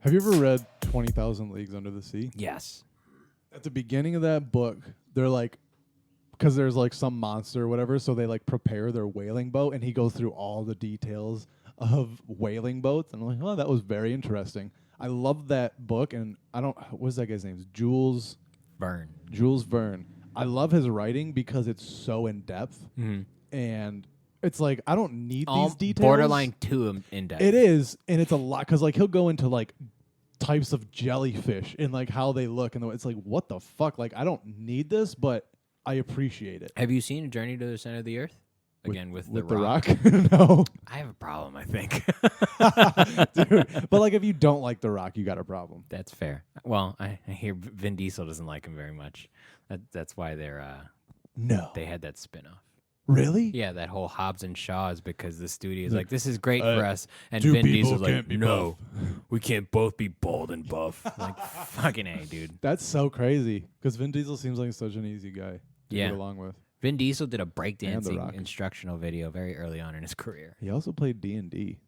Have you ever read 20,000 Leagues Under the Sea? Yes. At the beginning of that book, they're like, because there's like some monster or whatever, so they like prepare their whaling boat, and he goes through all the details of whaling boats, and I'm like, oh, that was very interesting. I love that book, and what's that guy's name? Jules Verne. Jules Verne. I love his writing because it's so in depth, and it's like I don't need these details. Borderline too in depth. It is, and it's a lot because like he'll go into like types of jellyfish and like how they look, and it's like what the fuck? Like I don't need this, but I appreciate it. Have you seen A Journey to the Center of the Earth? Again, with the Rock? No. I have a problem, I think. Dude, but like if you don't like The Rock, you got a problem. That's fair. Well, I hear Vin Diesel doesn't like him very much. That's why they had that spinoff. Really? Yeah, that whole Hobbs and Shaw is because the studio is like, this is great for us. And Vin Diesel's like, no, we can't both be bald and buff. Like, fucking A, dude. That's so crazy because Vin Diesel seems like such an easy guy to get along with. Vin Diesel did a breakdancing instructional video very early on in his career. He also played D&D.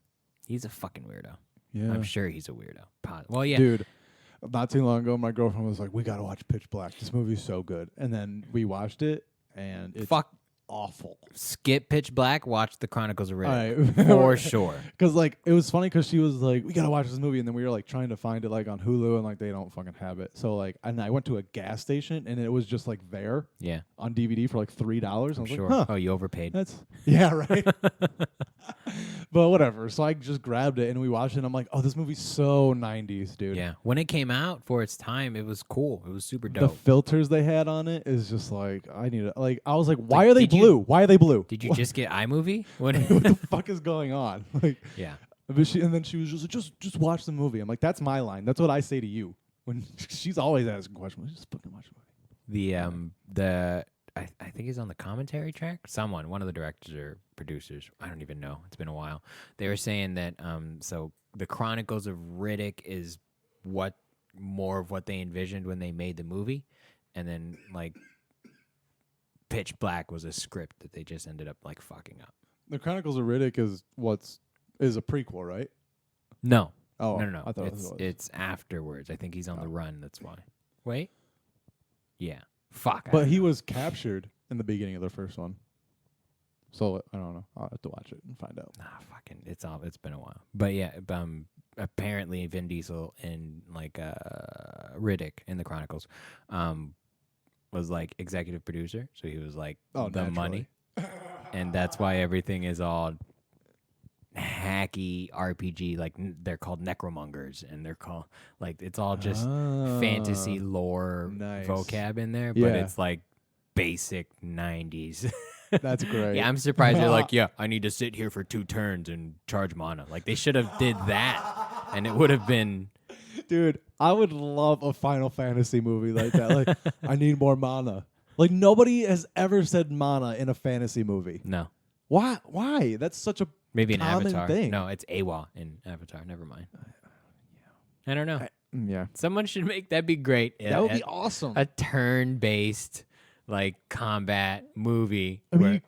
He's a fucking weirdo. Yeah. I'm sure he's a weirdo. Well, yeah. Dude, not too long ago, my girlfriend was like, we got to watch Pitch Black. This movie's so good. And then we watched it, and it's awful. Skip Pitch Black, watch The Chronicles of Riddick. Right. For sure. Because, like, it was funny because she was like, we got to watch this movie. And then we were, like, trying to find it, like, on Hulu, and, like, they don't fucking have it. So, like, and I went to a gas station, and it was just, like, there. Yeah. On DVD for, like, $3. I was sure. like, huh. Oh, you overpaid. Yeah, right. But whatever. So I just grabbed it, and we watched it, and I'm like, oh, this movie's so 90s, dude. Yeah. When it came out for its time, it was cool. It was super dope. The filters they had on it is just like, I was like, why are they blue? Why are they blue? Did you just get iMovie? What the fuck is going on? Like, yeah. And then she was just like, just watch the movie. I'm like, that's my line. That's what I say to you. When she's always asking questions. Just fucking watch the movie. I think he's on the commentary track. One of the directors or producers, I don't even know. It's been a while. They were saying that so the Chronicles of Riddick is more of what they envisioned when they made the movie, and then like Pitch Black was a script that they just ended up like fucking up. The Chronicles of Riddick is a prequel, right? No. Oh no. I thought it's afterwards. I think he's on the run. That's why. Wait. Yeah. Fuck. But he was captured in the beginning of the first one. So I don't know. I'll have to watch it and find out. Fucking it's been a while. But yeah, apparently Vin Diesel and like Riddick in the Chronicles was like executive producer, so he was like the money. And that's why everything is all hacky RPG, like they're called necromongers, and they're called like it's all just fantasy lore vocab in there, but it's like basic 90s. That's great. Yeah, I'm surprised they're like, yeah, I need to sit here for 2 turns and charge mana. Like they should have did that, and it would have been. Dude, I would love a Final Fantasy movie like that. Like, I need more mana. Like nobody has ever said mana in a fantasy movie. No. Why? Why? That's such a maybe an common Avatar thing. No, it's AWA in Avatar. Never mind. I don't know. Yeah. Someone should make that be great. That would be awesome. A turn-based like combat movie I mean, where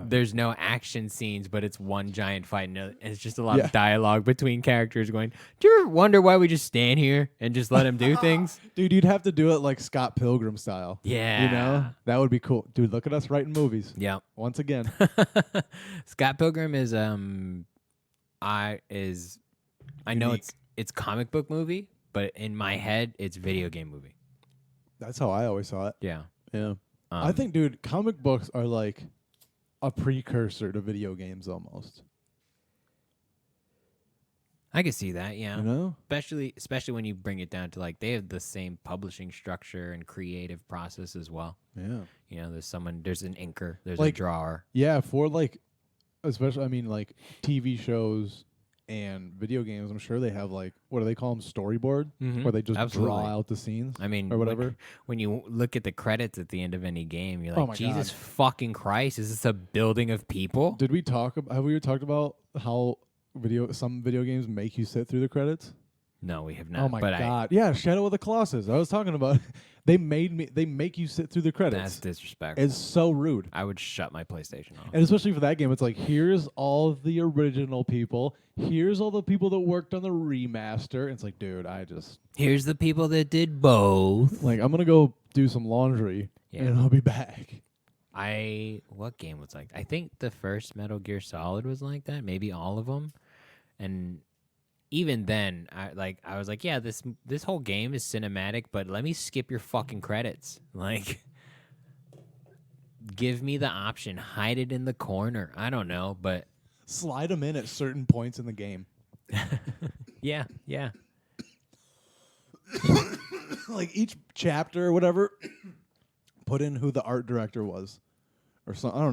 there's no action scenes, but it's one giant fight, and it's just a lot of dialogue between characters going, do you ever wonder why we just stand here and just let him do things? Dude, you'd have to do it like Scott Pilgrim style. Yeah. You know? That would be cool. Dude, look at us writing movies. Yeah. Once again. Scott Pilgrim is I know it's comic book movie, but in my head it's video game movie. That's how I always saw it. Yeah. Yeah. I think, dude, comic books are like a precursor to video games almost. I can see that, yeah. You know? Especially when you bring it down to like they have the same publishing structure and creative process as well. Yeah. You know, there's an inker, there's like, a drawer. Yeah, for like especially I mean like TV shows And video games, I'm sure they have like, what do they call them? Storyboard, where they just Absolutely. draw out the scenes. I mean, or whatever. when you look at the credits at the end of any game, you're Oh like, my Jesus God. fucking Christ, is this a building of people? Did we talk? Have we talked about how some video games make you sit through the credits? No, we have not. Oh my but God! Yeah, Shadow of the Colossus. I was talking about. They make you sit through the That's credits. disrespectful. It's so rude. I would shut my PlayStation off. And especially for that game, it's like, here's all of the original people. Here's all the people that worked on the remaster. It's like, dude, Here's the people that did both. like, I'm gonna go do some laundry and I'll be back. What game was like? I think the first Metal Gear Solid was like that. Maybe all of them. And even then, I was like, yeah, this whole game is cinematic, but let me skip your fucking credits. Like, give me the option, hide it in the corner. I don't know, but Slide them in at certain points in the game. yeah. Like each chapter or whatever, put in who the art director was, or something. I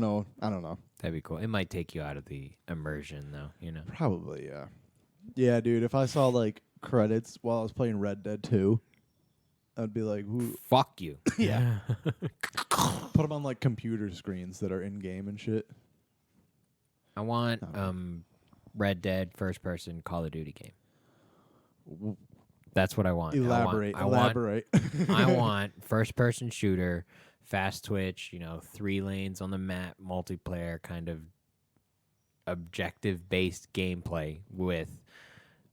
don't know. That'd be cool. It might take you out of the immersion, though. You know. Probably, yeah. Yeah, dude. If I saw like credits while I was playing Red Dead 2, I'd be like, "Ooh." Fuck you. Yeah. Put them on like computer screens that are in game and shit. I want Red Dead first person Call of Duty game. That's what I want. Elaborate. I want first person shooter, fast twitch, 3 lanes on the map, multiplayer kind of objective based gameplay with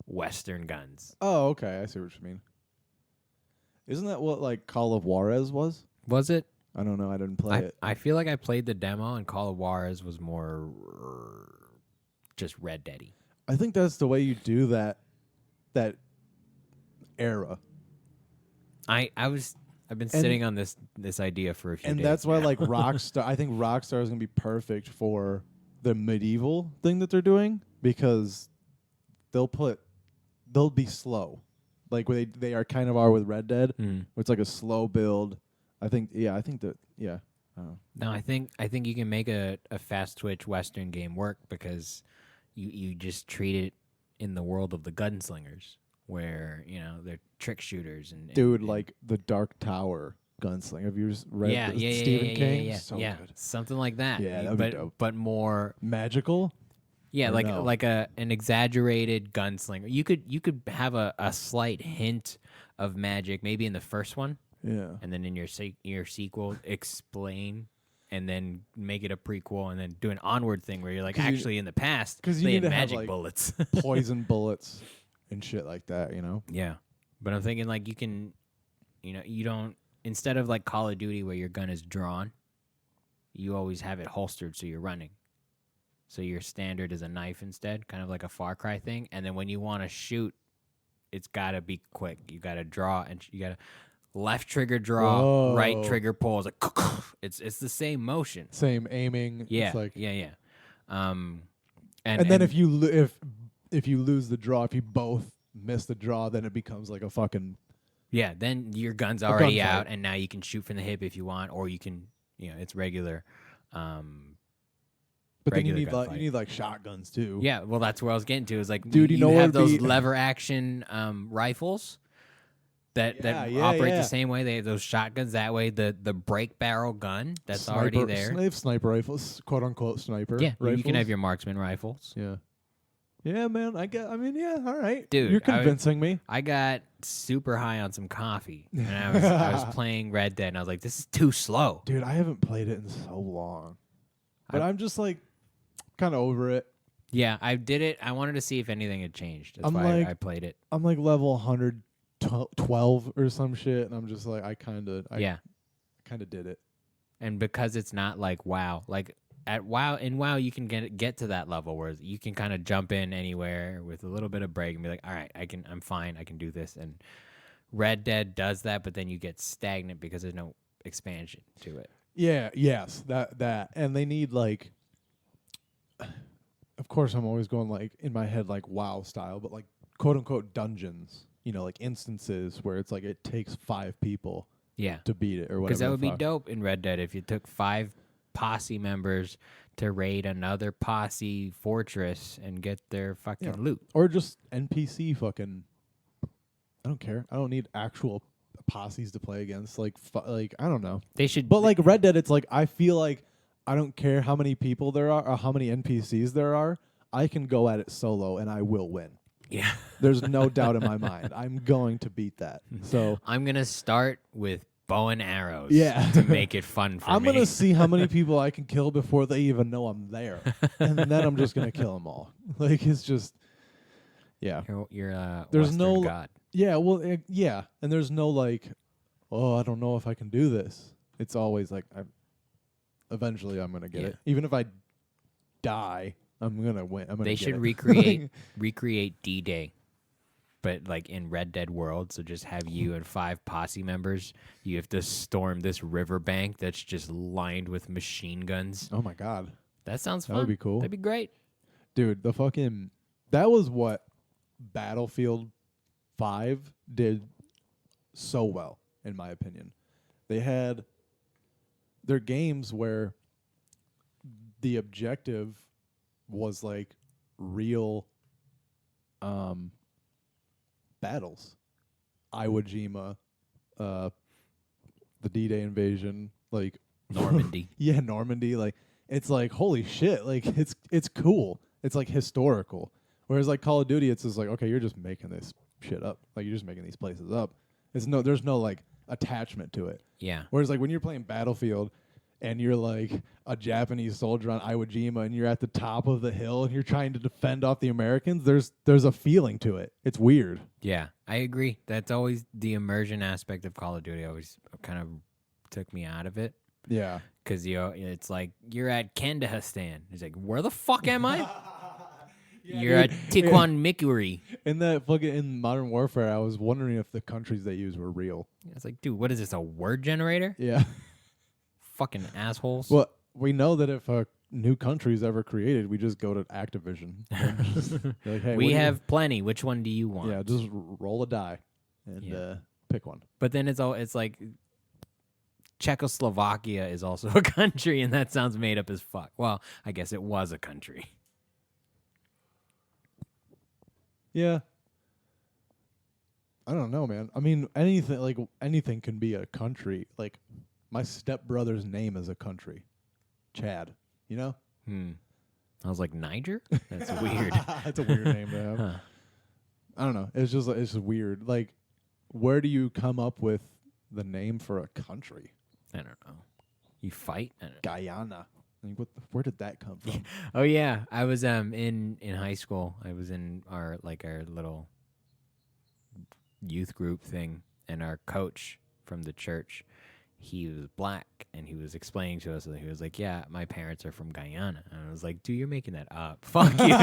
Western guns. Oh, okay. I see what you mean. Isn't that what like Call of Juarez was? Was it? I don't know. I didn't play it. I feel like I played the demo and Call of Juarez was more just Red Dead-y. I think that's the way you do that era. I've been sitting on this idea for a few days. And that's why now. like Rockstar, I think Rockstar is going to be perfect for the medieval thing that they're doing, because they'll be slow. Like they are kind of are with Red Dead. It's like a slow build. I think that. No, I think you can make a fast twitch Western game work because you just treat it in the world of the gunslingers, where they're trick shooters and Dude, and like the Dark Tower gunslinger. Have you read yeah, Stephen King? yeah, So yeah, good. something like that. Yeah, that'd be dope. But more Magical? yeah, Or like no? like an exaggerated gunslinger. You could have a slight hint of magic maybe in the first one. Yeah. And then in your sequel, explain, and then make it a prequel, and then do an onward thing where you're like, 'Cause you- actually, in the past, 'cause you they need had to have, magic like, bullets. Poison bullets and shit like that, Yeah, but I'm thinking like you can, you don't, instead of like Call of Duty where your gun is drawn, you always have it holstered so you're running. So your standard is a knife instead, kind of like a Far Cry thing. And then when you want to shoot, it's got to be quick. You got to draw, and you got to left trigger draw, Whoa. right trigger pull. It's like it's the same motion. Same aiming. Yeah, It's like, yeah. and then if you if you lose the draw, if you both miss the draw, then it becomes like a fucking yeah, then your gun's already gunfight. out, and now you can shoot from the hip if you want, or you can, it's regular. But then you regular need gunfight. like shotguns too. Yeah, well, that's where I was getting to. Is like, Dude, you know have what'd those be- lever action rifles that Yeah, operate yeah. the same way. They have those shotguns that way. The break barrel gun that's already there. They have sniper rifles, quote unquote sniper. Yeah, you can rifles. have your marksman rifles. Yeah. Yeah, man. Yeah. All right, Dude, You're convincing me. I got super high on some coffee, and I was playing Red Dead, and I was like, "This is too slow." Dude, I haven't played it in so long, but I'm just like kind of over it. Yeah, I did it. I wanted to see if anything had changed. That's I'm why like- I played it. I'm like level 112 or some shit, and I'm just like, I kind of did it. And because it's not like WoW, like at WoW, in WoW you can get to that level where you can kind of jump in anywhere with a little bit of break and be like, all right, I'm fine, I can do this. And Red Dead does that, but then you get stagnant because there's no expansion to it. Yeah. Yes. That, and they need like. Of course, I'm always going like in my head like WoW style, but like quote unquote dungeons. Like instances where it's like it takes 5 people Yeah. to beat it or whatever. Because that the would be fuck. dope in Red Dead if you took 5 posse members to raid another posse fortress and get their fucking loot. Or just NPC fucking. I don't care. I don't need actual posses to play against. Like I don't know. They should. But like Red Dead, it's like I feel like I don't care how many people there are or how many NPCs there are. I can go at it solo and I will win. Yeah. There's no doubt in my mind. I'm going to beat that. So I'm gonna start with bow and arrows. Yeah. To make it fun for me. I'm gonna see how many people I can kill before they even know I'm there, and then I'm just gonna kill them all. Like it's just, yeah. You're There's Western no god. Yeah, well, yeah, and there's no like, oh, I don't know if I can do this. It's always like, eventually I'm gonna get it. Even if I die, I'm gonna win. They should recreate D-Day, but like in Red Dead World. So just have you and 5 posse members. You have to storm this riverbank that's just lined with machine guns. Oh my god, that sounds fun. That would be cool. That'd be great, dude. That was what Battlefield 5 did so well, in my opinion. They had their games where the objective was like real battles. Iwo Jima, the D-Day invasion, like Normandy. Yeah, Normandy. Like it's like holy shit. Like it's cool. It's like historical. Whereas like Call of Duty, it's just like okay, you're just making this shit up. Like you're just making these places up. There's no like attachment to it. Yeah. Whereas like when you're playing Battlefield and you're like a Japanese soldier on Iwo Jima and you're at the top of the hill and you're trying to defend off the Americans, there's a feeling to it. It's weird. Yeah, I agree. That's always the immersion aspect of Call of Duty. Always kind of took me out of it. Yeah. Because it's like you're at Kandahar. It's like where the fuck am I? You're at Tiquan Mikuri. In Modern Warfare, I was wondering if the countries they use were real. It's like, dude, what is this, a word generator? Yeah. Fucking assholes. Well, we know that if a new country is ever created, we just go to Activision. Like, hey, we have plenty. Which one do you want? Yeah, just roll a die and pick one. But then it's like Czechoslovakia is also a country, and that sounds made up as fuck. Well, I guess it was a country. Yeah. I don't know, man. I mean, anything can be a country. Like, my stepbrother's name is a country. Chad. You know? I was like, Niger? That's weird. That's a weird name to have. Huh. I don't know. It's just weird. Like, where do you come up with the name for a country? I don't know. You fight? I don't know. Guyana. I mean, where did that come from? Oh yeah, I was in high school. I was in our little youth group thing, and our coach from the church, he was black, and he was explaining to us that he was like, "Yeah, my parents are from Guyana," and I was like, "Dude, you're making that up. Fuck you,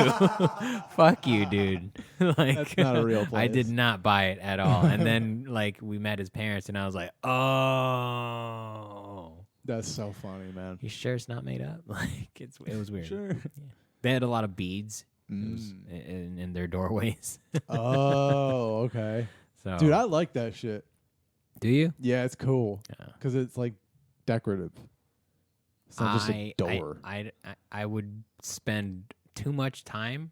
fuck you, dude." Like, that's not a real place. I did not buy it at all. And then like we met his parents, and I was like, "Oh." That's so funny, man. You sure it's not made up? Like it was weird. Sure. Yeah. They had a lot of beads in their doorways. Oh, okay. So, dude, I like that shit. Do you? Yeah, it's cool. Yeah. Because it's like decorative. It's not just a door. I would spend too much time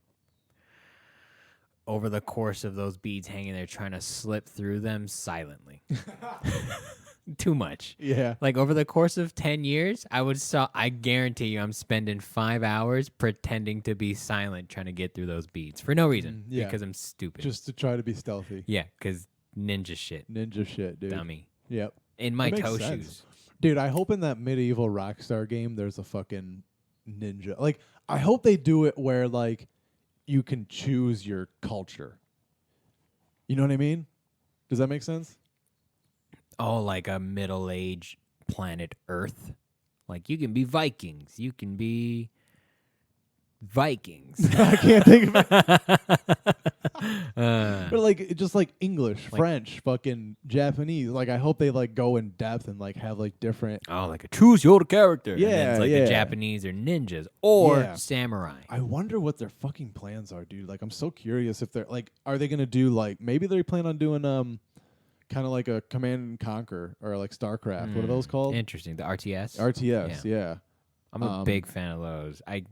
over the course of those beads hanging there trying to slip through them silently. Too much. Yeah. Like over the course of 10 years, I guarantee you I'm spending 5 hours pretending to be silent trying to get through those beads for no reason. Yeah. Because I'm stupid. Just to try to be stealthy. Yeah, because ninja shit. Ninja shit, dude. Dummy. Yep. In my That makes toe sense. shoes. Dude, I hope in that medieval Rockstar game there's a fucking ninja. Like, I hope they do it where, like, you can choose your culture. You know what I mean? Does that make sense? Oh, like a middle-aged planet Earth. Like, you can be Vikings. You can be Vikings. I can't think of it. But But like just like English, French, fucking Japanese. Like I hope they like go in depth and like have like different. Oh, like a choose your character. Yeah, and then it's like yeah. the Japanese are ninjas or Yeah. samurai. I wonder what their fucking plans are, dude. Like I'm so curious if they're like, are they gonna do like maybe they plan on doing kind of like a Command and Conquer or like StarCraft. What are those called? Interesting. The RTS. RTS. Yeah. I'm a big fan of those. I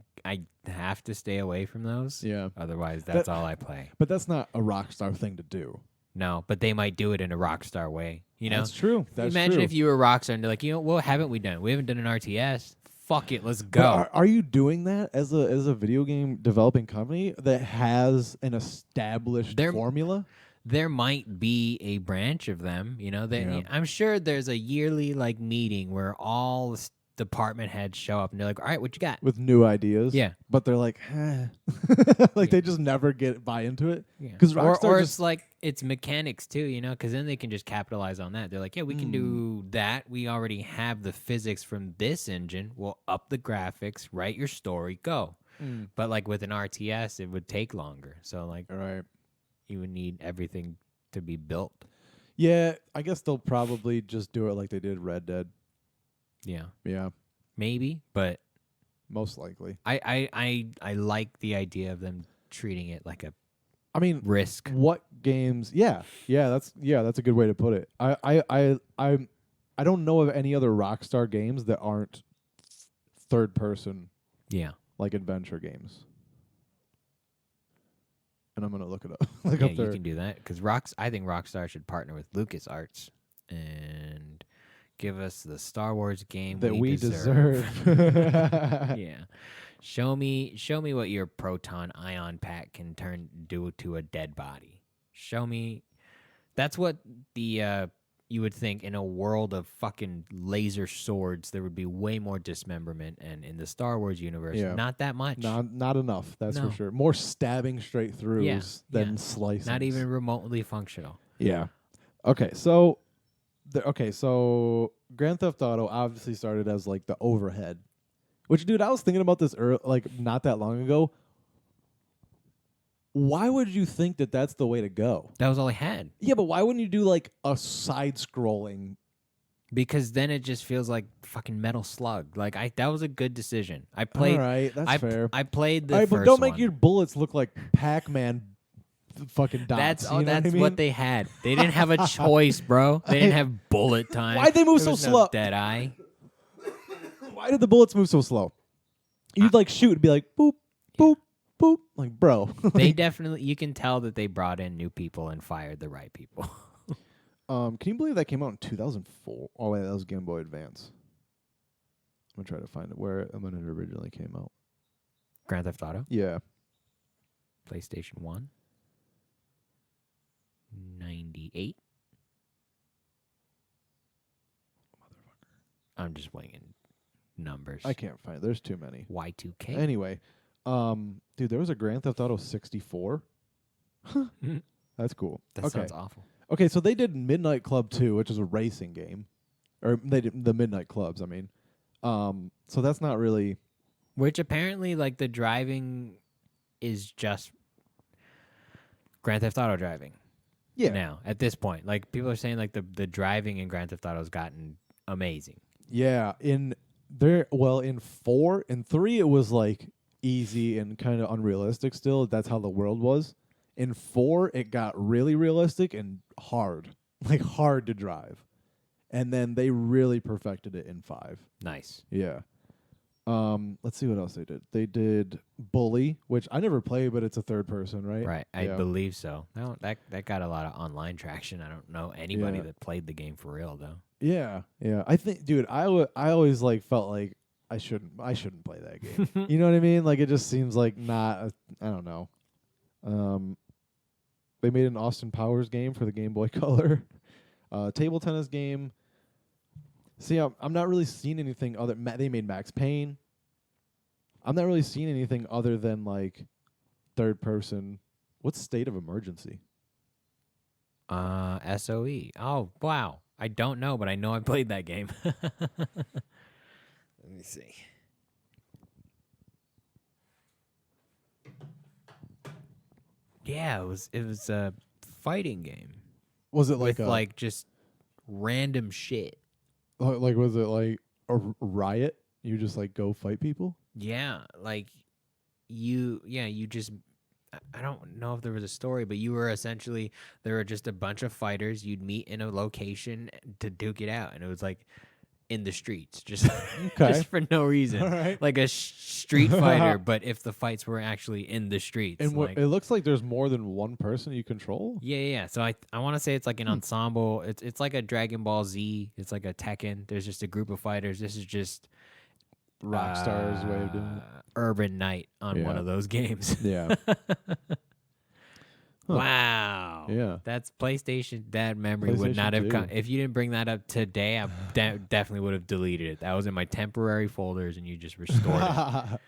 have to stay away from those. Yeah. Otherwise, that's all I play. But that's not a Rockstar thing to do. No, but they might do it in a Rockstar way. You know, That's true. That's imagine true. if you were Rockstar and they're like, what haven't we done? We haven't done an RTS. Fuck it, let's go. But are you doing that as a video game developing company that has an established formula? There might be a branch of them, you know. I'm sure there's a yearly like meeting where all the department heads show up and they're like, "All right, what you got?" With new ideas. Yeah, but they're like, like they just never buy into it. Yeah, because or it's like it's mechanics too, you know, because then they can just capitalize on that. They're like, "Yeah, we can do that. We already have the physics from this engine. We'll up the graphics, write your story, go." But like with an RTS, it would take longer. So like, you would need everything to be built. Yeah, I guess they'll probably just do it like they did Red Dead. Yeah, maybe, but most likely. I like the idea of them treating it like a risk. What games? Yeah, that's a good way to put it. I don't know of any other Rockstar games that aren't third person. Yeah, like adventure games. And I'm gonna look it up. You can do that because I think Rockstar should partner with LucasArts and give us the Star Wars game that we deserve. Yeah, show me what your proton ion pack can do to a dead body. Show me. That's what the you would think in a world of fucking laser swords there would be way more dismemberment, and in the Star Wars universe, not that much. Not enough. That's for sure. More stabbing straight throughs than slicing. Not even remotely functional. Yeah. Okay. So Grand Theft Auto obviously started as like the overhead, which, dude, I was thinking about this not that long ago. Why would you think that that's the way to go? That was all I had. Yeah, but why wouldn't you do like a side-scrolling? Because then it just feels like fucking Metal Slug. Like that was a good decision. I played. All right, that's fair. I played the all right, first but don't make one. your bullets look like Pac-Man fucking dots. That's what, what they had. They didn't have a choice, bro. They didn't have bullet time. Why'd they move so no slow? Dead eye. Why did the bullets move so slow? You'd like shoot and be like boop, boop, boop. Like, bro. They definitely, you can tell that they brought in new people and fired the right people. Can you believe that came out in 2004? Oh wait, that was Game Boy Advance. I'm gonna try to find it when it originally came out. Grand Theft Auto? Yeah. PlayStation 1. 98. Motherfucker. I'm just winging numbers. I can't find it. There's too many. Y2K. Anyway, dude, there was a Grand Theft Auto 64. That's cool. That sounds awful. Okay, so they did Midnight Club 2, which is a racing game. Or they did the Midnight Clubs, I mean. So that's not really... Which apparently, like, the driving is just Grand Theft Auto driving. Yeah. Now, at this point. Like, people are saying, like, the driving in Grand Theft Auto has gotten amazing. Yeah, in 4 and 3 it was, like, easy and kind of unrealistic still. That's how the world was. In 4, it got really realistic and hard. Like, hard to drive. And then they really perfected it in 5. Nice. Yeah. Let's see what else they did. They did Bully, which I never played, but it's a third person, right? Right. I believe so. No, that got a lot of online traction. I don't know anybody that played the game for real, though. Yeah. Yeah. I think, dude, I always, like, felt like I shouldn't play that game. You know what I mean? Like, it just seems like I don't know. They made an Austin Powers game for the Game Boy Color. Table tennis game. See, I'm not really seeing anything other. They made Max Payne. I'm not really seeing anything other than like third person. What's State of Emergency? SOE. Oh wow, I don't know, but I know I played that game. Let me see. Yeah, it was a fighting game. Was it with like just random shit? Like was it like a riot? You just like go fight people? Yeah, like you just, I don't know if there was a story, but you were essentially, there were just a bunch of fighters. You'd meet in a location to duke it out, and it was like in the streets, just Okay. just for no reason, All right. like a street fighter, but if the fights were actually in the streets. And like, it looks like there's more than one person you control. yeah. So I want to say it's like an ensemble. It's like a Dragon Ball Z. It's like a Tekken. There's just a group of fighters. This is just Rockstar's way of doing it. Urban Night on one Yeah. of those games. Yeah. Huh. Wow. Yeah. That's PlayStation. That memory would not have PlayStation come. 2. If you didn't bring that up today, I definitely would have deleted it. That was in my temporary folders, and you just restored it.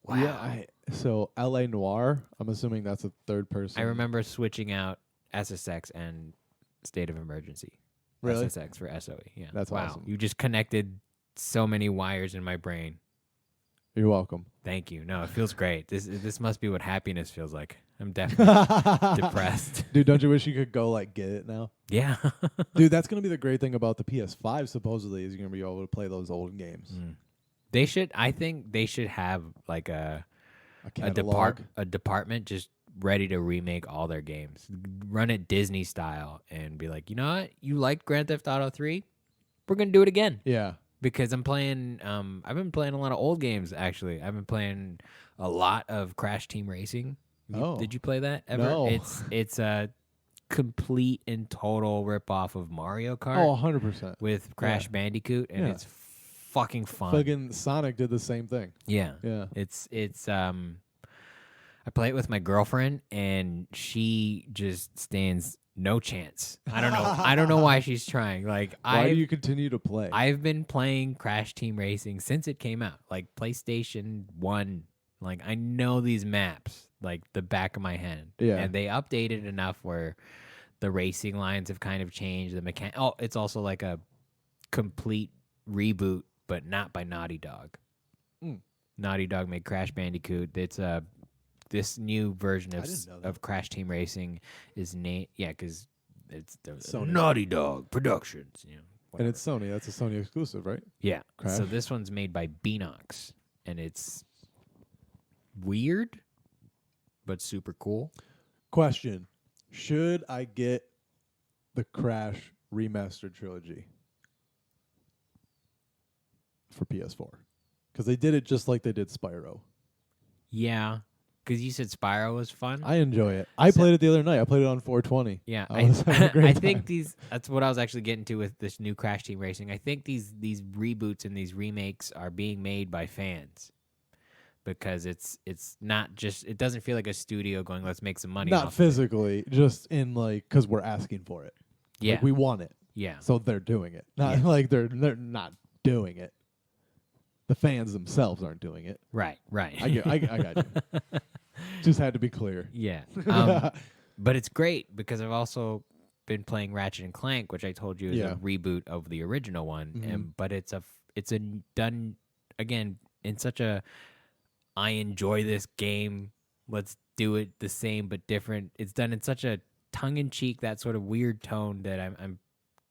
Wow. Yeah. So L.A. Noire. I'm assuming that's a third person. I remember switching out SSX and State of Emergency. Really? SSX for SOE. Yeah. That's wow. awesome. You just connected so many wires in my brain. You're welcome. Thank you. No, it feels great. This must be what happiness feels like. I'm definitely depressed. Dude, don't you wish you could go like get it now? Yeah. Dude, that's gonna be the great thing about the PS5. Supposedly, is you're gonna be able to play those old games. They should. I think they should have like a department just ready to remake all their games. Run it Disney style and be like, you know what? You liked Grand Theft Auto 3? We're gonna do it again. Yeah. Because I'm playing. I've been playing a lot of old games actually. I've been playing a lot of Crash Team Racing. Did you play that ever? No. It's a complete and total ripoff of Mario Kart. Oh, 100%. With Crash Bandicoot, and it's fucking fun. Fucking Sonic did the same thing. Yeah. Yeah. It's I play it with my girlfriend, and she just stands no chance. I don't know. I don't know why she's trying. Like, why do you continue to play? I've been playing Crash Team Racing since it came out, like PlayStation 1. Like, I know these maps like the back of my hand. Yeah. And they updated enough where the racing lines have kind of changed. It's also like a complete reboot, but not by Naughty Dog. Naughty Dog made Crash Bandicoot. It's this new version of Crash Team Racing is because it's Sony. Naughty Dog Productions. You know, and it's Sony. That's a Sony exclusive, right? yeah. Crash. So this one's made by Beanox, and it's weird, but super cool. Question: should I get the Crash remastered trilogy for PS4? Because they did it just like they did Spyro. Yeah, because you said Spyro was fun. I enjoy it. I played it the other night. I played it on 420. Yeah, I was having a great I time. think that's what I was actually getting to with this new Crash Team Racing. I think these reboots and these remakes are being made by fans because it's not just, it doesn't feel like a studio going, let's make some money. Not off physically, just in like, because we're asking for it. Yeah, Like, we want it. yeah. So they're doing it. Not like they're not doing it. The fans themselves aren't doing it. Right. I got you. Just had to be clear. Yeah. But it's great because I've also been playing Ratchet and Clank, which I told you is a reboot of the original one. But it's done again in such a, I enjoy this game, let's do it the same but different. It's done in such a tongue-in-cheek, that sort of weird tone that I'm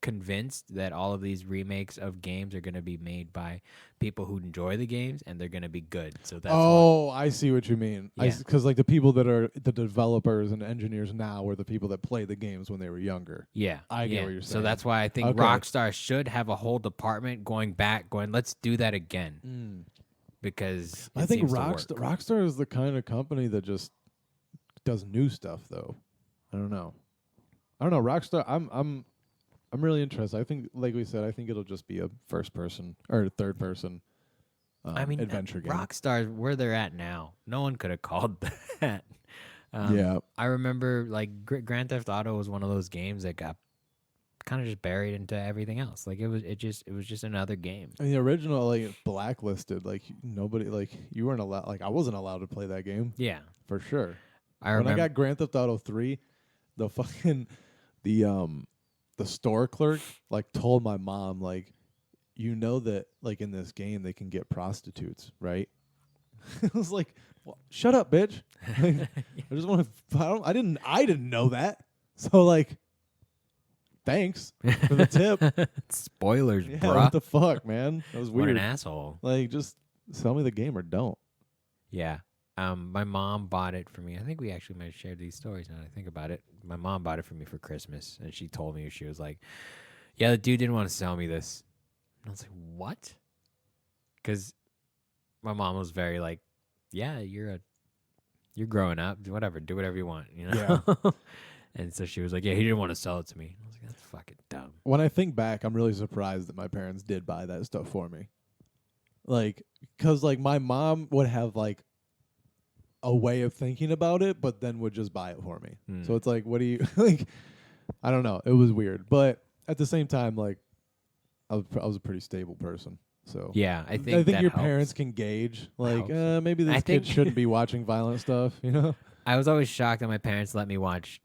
convinced that all of these remakes of games are going to be made by people who enjoy the games, and they're going to be good. So that's I see what you mean. Yeah. Because like the people that are the developers and engineers now are the people that played the games when they were younger. Yeah, I get what you're So saying. that's why I think Okay. Rockstar should have a whole department going, let's do that again. Because I think Rockstar is the kind of company that just does new stuff, though. I don't know. Rockstar. I'm really interested. I think, like we said, I think it'll just be a first person or third person. Adventure game. Rockstar, where they're at now, no one could have called that. Yeah. I remember like Grand Theft Auto was one of those games that got kind of just buried into everything else. Like it was just another game. And the original, like, blacklisted. Like nobody, like you weren't allowed. Like I wasn't allowed to play that game. Yeah, For sure. I When remember. I got Grand Theft Auto 3, the fucking the store clerk like told my mom, like, you know that like in this game they can get prostitutes, right? I was like, well, shut up, bitch. Like, I just want to. I didn't know that. So like, thanks for the tip. Spoilers, Yeah, bruh. what the fuck, man? That was What weird. an asshole. Like, just sell me the game or don't. Yeah. My mom bought it for me. I think we actually might have shared these stories now that I think about it. My mom bought it for me for Christmas, and she told me, she was like, yeah, the dude didn't want to sell me this. And I was like, what? Because my mom was very like, yeah, you're growing up. Whatever. Do whatever you want, you know? Yeah. And so she was like, yeah, he didn't want to sell it to me. I was like, that's fucking dumb. When I think back, I'm really surprised that my parents did buy that stuff for me. Like, because, like, my mom would have, like, a way of thinking about it, but then would just buy it for me. So it's like, what do you, like, I don't know. It was weird. But at the same time, like, I was a pretty stable person. So yeah, I think your helps. parents can gauge, like, Helps. maybe this kid shouldn't be watching violent stuff, you know? I was always shocked that my parents let me watch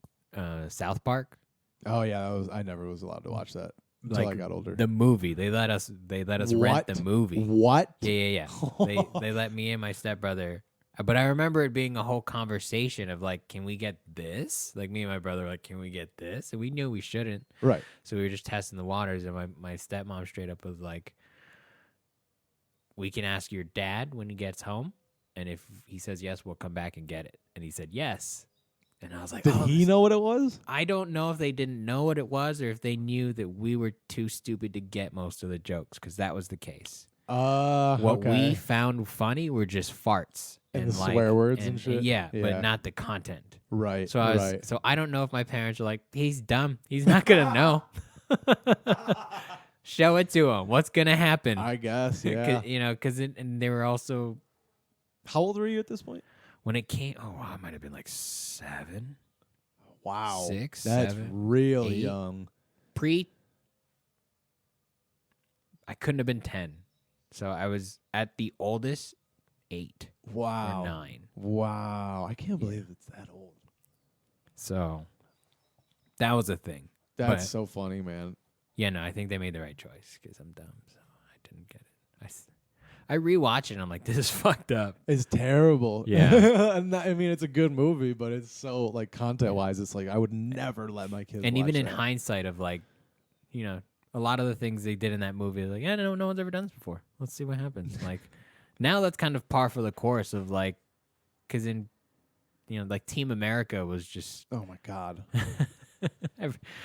South Park. Oh yeah, I never was allowed to watch that until I got older. The movie, they let us rent the movie. What? Yeah. They let me and my stepbrother. But I remember it being a whole conversation of like, can we get this? Like me and my brother were like, can we get this? And we knew we shouldn't. Right. So we were just testing the waters, and my stepmom straight up was like, we can ask your dad when he gets home, and if he says yes, we'll come back and get it. And he said yes. And I was like, did he know what it was? I don't know if they didn't know what it was or if they knew that we were too stupid to get most of the jokes, because that was the case. What we found funny were just farts and the swear words and shit. Yeah, but not the content. Right. So I don't know if my parents are like, he's dumb. He's not gonna know. Show it to him. What's gonna happen? I guess. Yeah. You know, and they were also. How old were you at this point? When it came, I might have been like 7. Wow. 6, That's 7, real 8. young. I couldn't have been 10. So I was at the oldest 8. Wow. Or 9. Wow. I can't believe it's that old. So that was a thing. That's so funny, man. Yeah, no, I think they made the right choice because I'm dumb. So I didn't get it. I rewatch it and I'm like, this is fucked up. It's terrible. Yeah. I mean, it's a good movie, but it's so, like, content-wise, it's like, I would never let my kids And watch even in that. hindsight of, like, you know, a lot of the things they did in that movie, like, yeah, no one's ever done this before. Let's see what happens. Like, now that's kind of par for the course of, like, because in, you know, like, Team America was just. Oh, my God.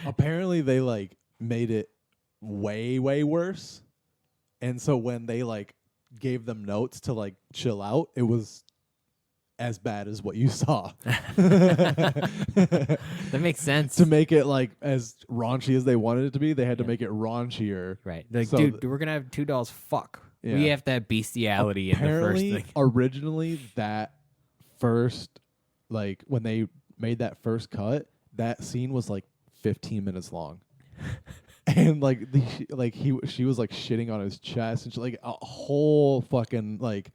Apparently, they, like, made it way, way worse. And so when they, like, gave them notes to like chill out, it was as bad as what you saw. That makes sense. To make it like as raunchy as they wanted it to be, they had to make it raunchier. Right. Like, so dude, we're gonna have 2 dolls fuck. Yeah. We have to have bestiality in the first thing. Originally, that first, like when they made that first cut, that scene was like 15 minutes long. And like she was like shitting on his chest and like a whole fucking like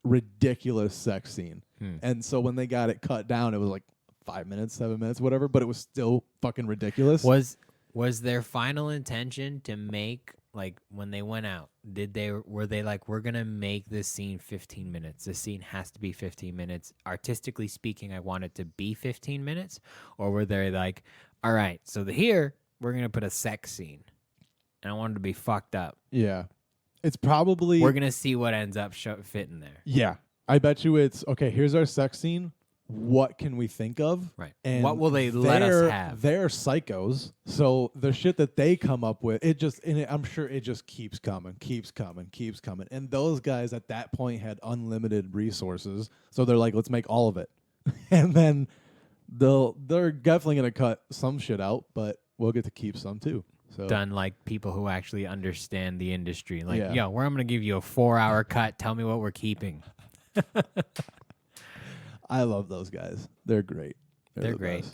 ridiculous sex scene. And so when they got it cut down, it was like 5 minutes, 7 minutes, whatever, but it was still fucking ridiculous. Was their final intention to make, like, when they went out, were they like, we're gonna make this scene 15 minutes? This scene has to be 15 minutes. Artistically speaking, I want it to be 15 minutes, or were they like, all right, so here we're going to put a sex scene, and I want it to be fucked up. Yeah. It's probably. We're going to see what ends up fitting there. Yeah. I bet you it's, okay, here's our sex scene. What can we think of? Right. And what will they let us have? They're psychos. So the shit that they come up with, I'm sure it just keeps coming. And those guys at that point had unlimited resources. So they're like, let's make all of it. And then they're definitely going to cut some shit out, but we'll get to keep some too. So done like people who actually understand the industry. Like, yo, I'm going to give you a 4-hour cut. Tell me what we're keeping. I love those guys. They're great. They're great.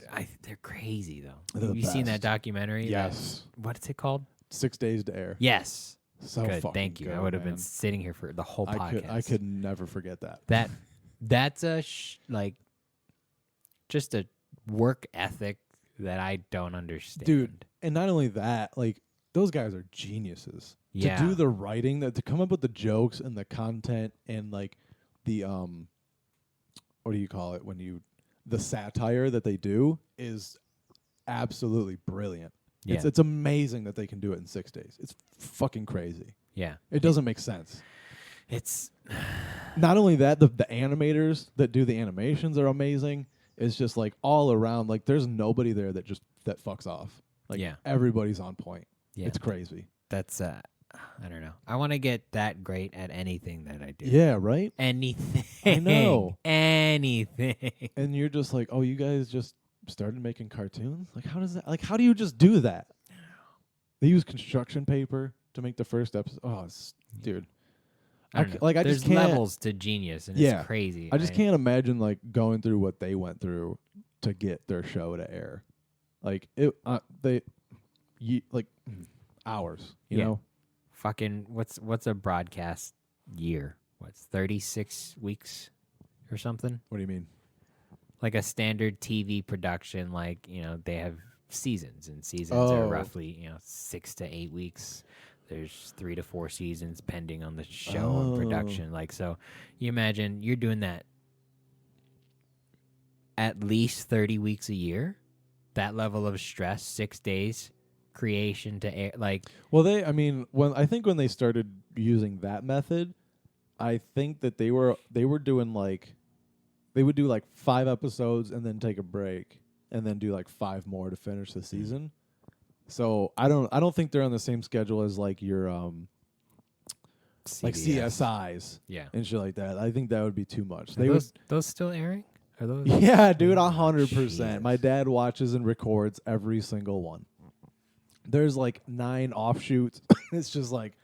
They're crazy though. They're Have you seen that documentary? Yes. What's it called? 6 Days to Air. Yes. So good. fucking Thank you. good, I would have man. been sitting here for the whole podcast. I could never forget that. That's a just a work ethic that I don't understand. Dude, and not only that, like, those guys are geniuses. Yeah. To do the writing, to come up with the jokes and the content and, like, the, what do you call it the satire that they do is absolutely brilliant. Yeah. It's amazing that they can do it in 6 days. It's fucking crazy. Yeah. It doesn't make sense. It's not only that, the animators that do the animations are amazing. It's just like all around, like there's nobody there that fucks off. Like everybody's on point. Yeah. It's crazy. That's I don't know. I want to get that great at anything that I do. Yeah, right? Anything. I know. Anything. And you're just like, oh, you guys just started making cartoons? Like, how does that, like, how do you just do that? They use construction paper to make the first episode. Oh, dude. I don't know. Like, I There's just can't. levels to genius, and Yeah. it's crazy. I just can't imagine, like, going through what they went through to get their show to air. Like, like, hours, you Yeah. know? Fucking, what's a broadcast year? What's 36 weeks or something? What do you mean? Like a standard TV production, like, they have seasons, and seasons are Oh. roughly, 6 to 8 weeks. There's 3 to 4 seasons pending on the show and production. Like, so you imagine you're doing that at least 30 weeks a year, that level of stress, 6 days, creation to air, like. Well, I think when they started using that method, I think that they were doing like, they would do like 5 episodes and then take a break and then do like 5 more to finish the season. So I don't think they're on the same schedule as like your like CSIs and shit like that. I think that would be too much. Those still airing? Are those? Yeah, dude, 100%. Jesus. My dad watches and records every single one. There's like 9 offshoots. It's just like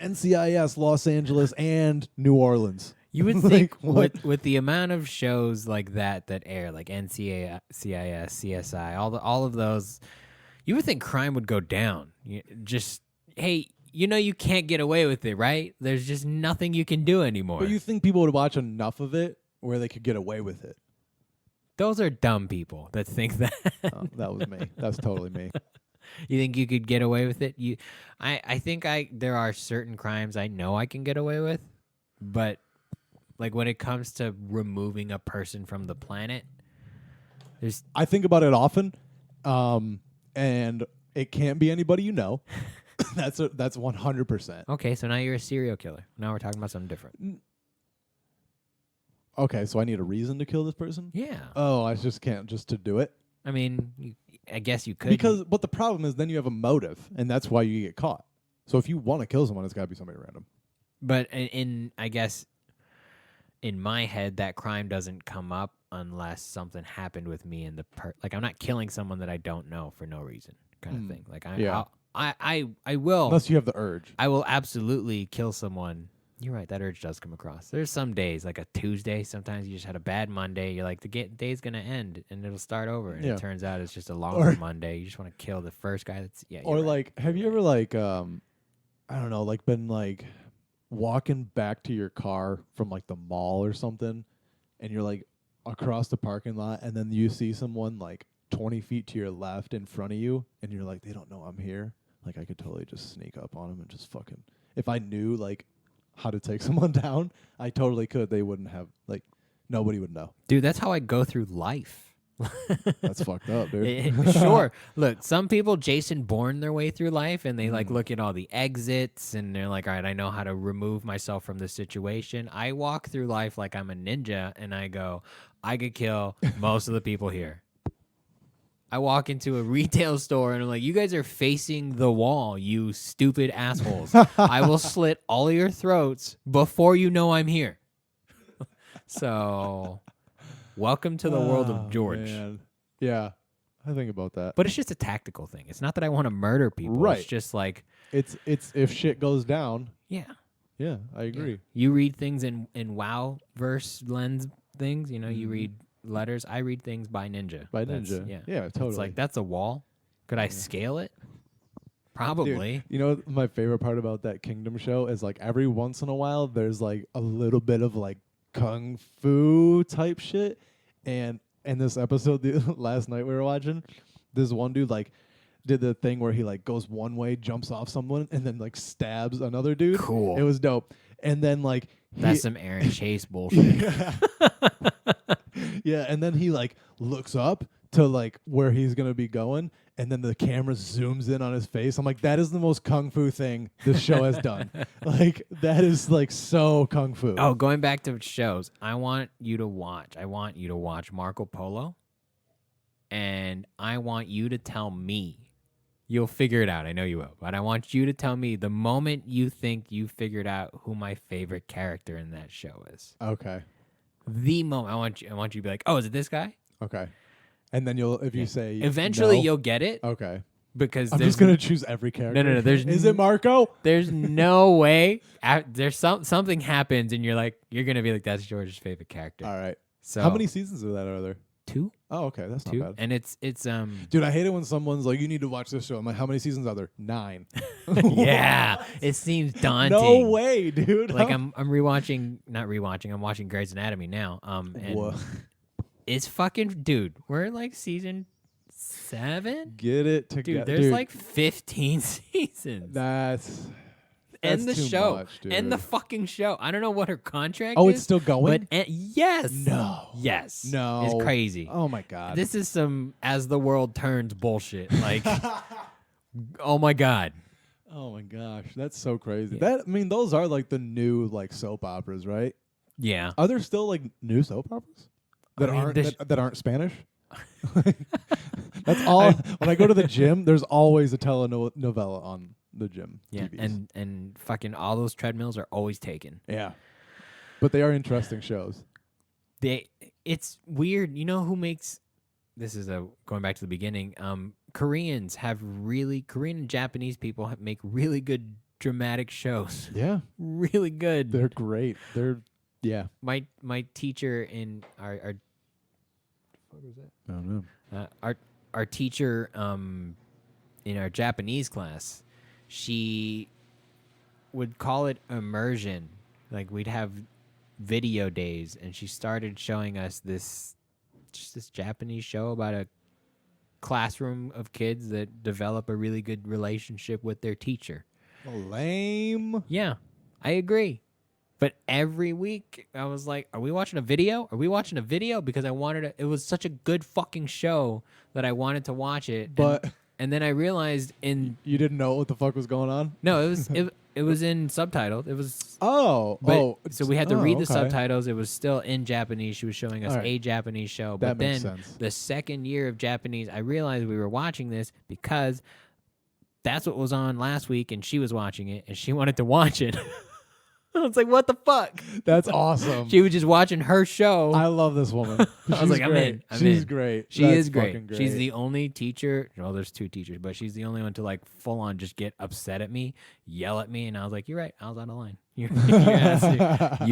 NCIS, Los Angeles, and New Orleans. You would Like, think what? with the amount of shows like that air, like NCIS, CSI, all of those, you would think crime would go down. Hey, you can't get away with it, right? There's just nothing you can do anymore. But you think people would watch enough of it where they could get away with it? Those are dumb people that think that. Oh, that was me. That's totally me. You think you could get away with it? I think there are certain crimes I know I can get away with, but like when it comes to removing a person from the planet, I think about it often, and it can't be anybody you know. That's 100%. Okay, so now you're a serial killer. Now we're talking about something different. Okay, so I need a reason to kill this person? Yeah. Oh, I just can't just to do it? I mean, I guess you could. But the problem is then you have a motive, and that's why you get caught. So if you want to kill someone, it's got to be somebody random. But I guess in my head, that crime doesn't come up unless something happened with me and like I'm not killing someone that I don't know for no reason, kind of thing. Like I will, unless you have the urge. I will absolutely kill someone. You're right. That urge does come across. There's some days, like a Tuesday, sometimes you just had a bad Monday. You're like, the day's going to end and it'll start over. And it turns out it's just a longer Monday. You just want to kill the first guy that's, Or right. like, have you ever like, I don't know, like been like walking back to your car from like the mall or something, and you're like across the parking lot, and then you see someone like 20 feet to your left in front of you, and you're like, they don't know I'm here. Like, I could totally just sneak up on them and just fucking, if I knew like how to take someone down, I totally could. They wouldn't have, like, nobody would know. Dude, that's how I go through life. That's fucked up, dude. Sure. Look, some people Jason Bourne their way through life, and they like look at all the exits, and they're like, all right, I know how to remove myself from this situation. I walk through life like I'm a ninja, and I go, I could kill most of the people here. I walk into a retail store and I'm like, you guys are facing the wall, you stupid assholes. I will slit all of your throats before you know I'm here. So, welcome to the world of George. Man. Yeah, I think about that. But it's just a tactical thing. It's not that I want to murder people. Right. It's just like... It's if shit goes down. Yeah. Yeah, I agree. Yeah. You read things in WoW verse lens things. You know, you read letters. I read things by Ninja. Yeah, totally. It's like, that's a wall. Could I scale it? Probably. Dude, you know, my favorite part about that Kingdom show is like every once in a while there's like a little bit of like kung fu type shit. And in this episode last night we were watching, this one dude like did the thing where he like goes one way, jumps off someone, and then like stabs another dude. Cool. It was dope. And then like that's some Aaron Chase bullshit. Yeah, and then he like looks up to like where he's gonna be going, and then the camera zooms in on his face. I'm like, that is the most kung fu thing this show has done. Like, that is like so kung fu. Oh, going back to shows, I want you to watch Marco Polo, and I want you to tell me You'll figure it out. I know you will. But I want you to tell me the moment you think you figured out who my favorite character in that show is. Okay. The moment I want you to be like, oh, is it this guy? Okay. And then if you say eventually no, you'll get it. Okay. Because I'm just gonna choose every character. No. Is it Marco? There's no way. There's something happens and you're gonna be like, that's George's favorite character. All right. So how many seasons of that are there? 2. Oh, okay, that's 2. not bad. And it's Dude, I hate it when someone's like, you need to watch this show. I'm like, how many seasons are there? 9. yeah, it seems daunting. No way, dude. Like I'm not rewatching. I'm watching Grey's Anatomy now. And it's fucking dude. We're in like season 7. Get it together, dude. There's like 15 seasons. That's the too show. much, dude. And the fucking show. I don't know what her contract Oh, is. it's still going? But yes. No. Yes. No. It's crazy. Oh my god. This is some as the world turns bullshit. Like, oh my god. Oh my gosh, that's so crazy. Yeah. Those are like the new like soap operas, right? Yeah. Are there still like new soap operas that that aren't Spanish? That's all. When I go to the gym, there's always a telenovela on the gym. Yeah, TVs. and fucking all those treadmills are always taken. Yeah, but they are interesting shows. It's weird. You know who makes this is going back to the beginning. Korean and Japanese people make really good dramatic shows. Yeah, really good. They're great. My teacher in our what was that? I don't know. Our teacher in our Japanese class, she would call it immersion. Like we'd have video days, and she started showing us this Japanese show about a classroom of kids that develop a really good relationship with their teacher. Lame. Yeah, I agree. But every week I was like, are we watching a video? Are we watching a video? Because I wanted to, it was such a good fucking show that I wanted to watch it. But and then I realized you didn't know what the fuck was going on? No, it was in subtitled. It was so we had to read the okay. subtitles. It was still in Japanese. She was showing us a Japanese show. But that makes then sense. The second year of Japanese, I realized we were watching this because that's what was on last week and she was watching it and she wanted to watch it. I was like, what the fuck? That's awesome. She was just watching her show. I love this woman. I was like, I'm in. She's great. She That's is great. great. She's the only teacher. Well, there's 2 teachers, but she's the only one to like full on just get upset at me, yell at me. And I was like, you're right. I was out of line. You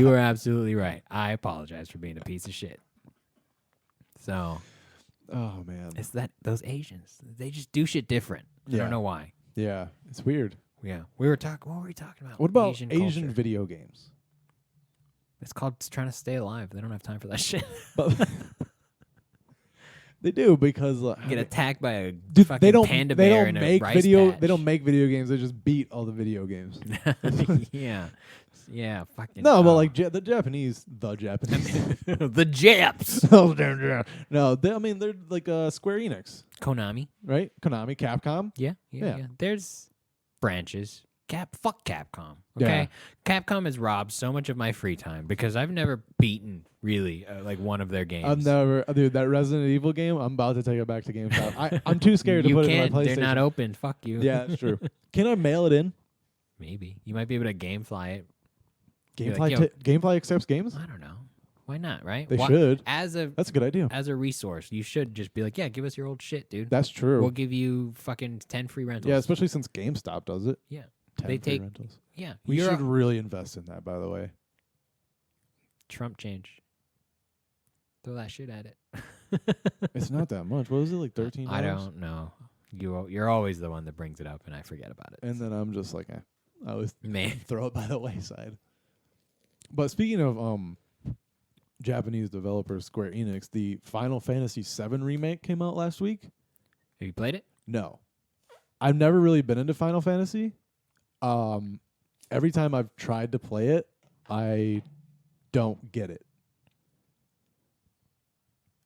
were absolutely right. I apologize for being a piece of shit. So, oh man, it's those Asians, they just do shit different. I don't know why. Yeah, it's weird. Yeah, what were we talking about? What about Asian video games? It's called trying to stay alive. They don't have time for that shit. But they do because get attacked by a fucking they don't panda they bear don't in make a rice video. patch. They don't make video games. They just beat all the video games. yeah, fucking. No, but like the Japanese, the Japs. No, they're like Square Enix, Konami, right? Konami, Capcom. Yeah. There's branches. Fuck Capcom. Okay, Capcom has robbed so much of my free time because I've never beaten really like one of their games. I've never, dude. That Resident Evil game, I'm about to take it back to GameStop. I'm too scared to put it in my PlayStation. They're not open. Fuck you. Yeah, that's true. Can I mail it in? Maybe you might be able to GameFly it. GameFly accepts games? I don't know. Why not? Right? They should. That's a good idea. As a resource, you should just be like, yeah, give us your old shit, dude. That's true. We'll give you fucking 10 free rentals. Yeah, especially since GameStop does it. Yeah. 10 they free take rentals. Yeah. We should really invest in that, by the way. Trump change. Throw that shit at it. It's not that much. What was it, like $13? I don't know. You're always the one that brings it up, and I forget about it. And then I'm just like, I always Man. throw it by the wayside. But speaking of Japanese developers, Square Enix, the Final Fantasy VII remake came out last week. Have you played it? No. I've never really been into Final Fantasy. Every time I've tried to play it, I don't get it.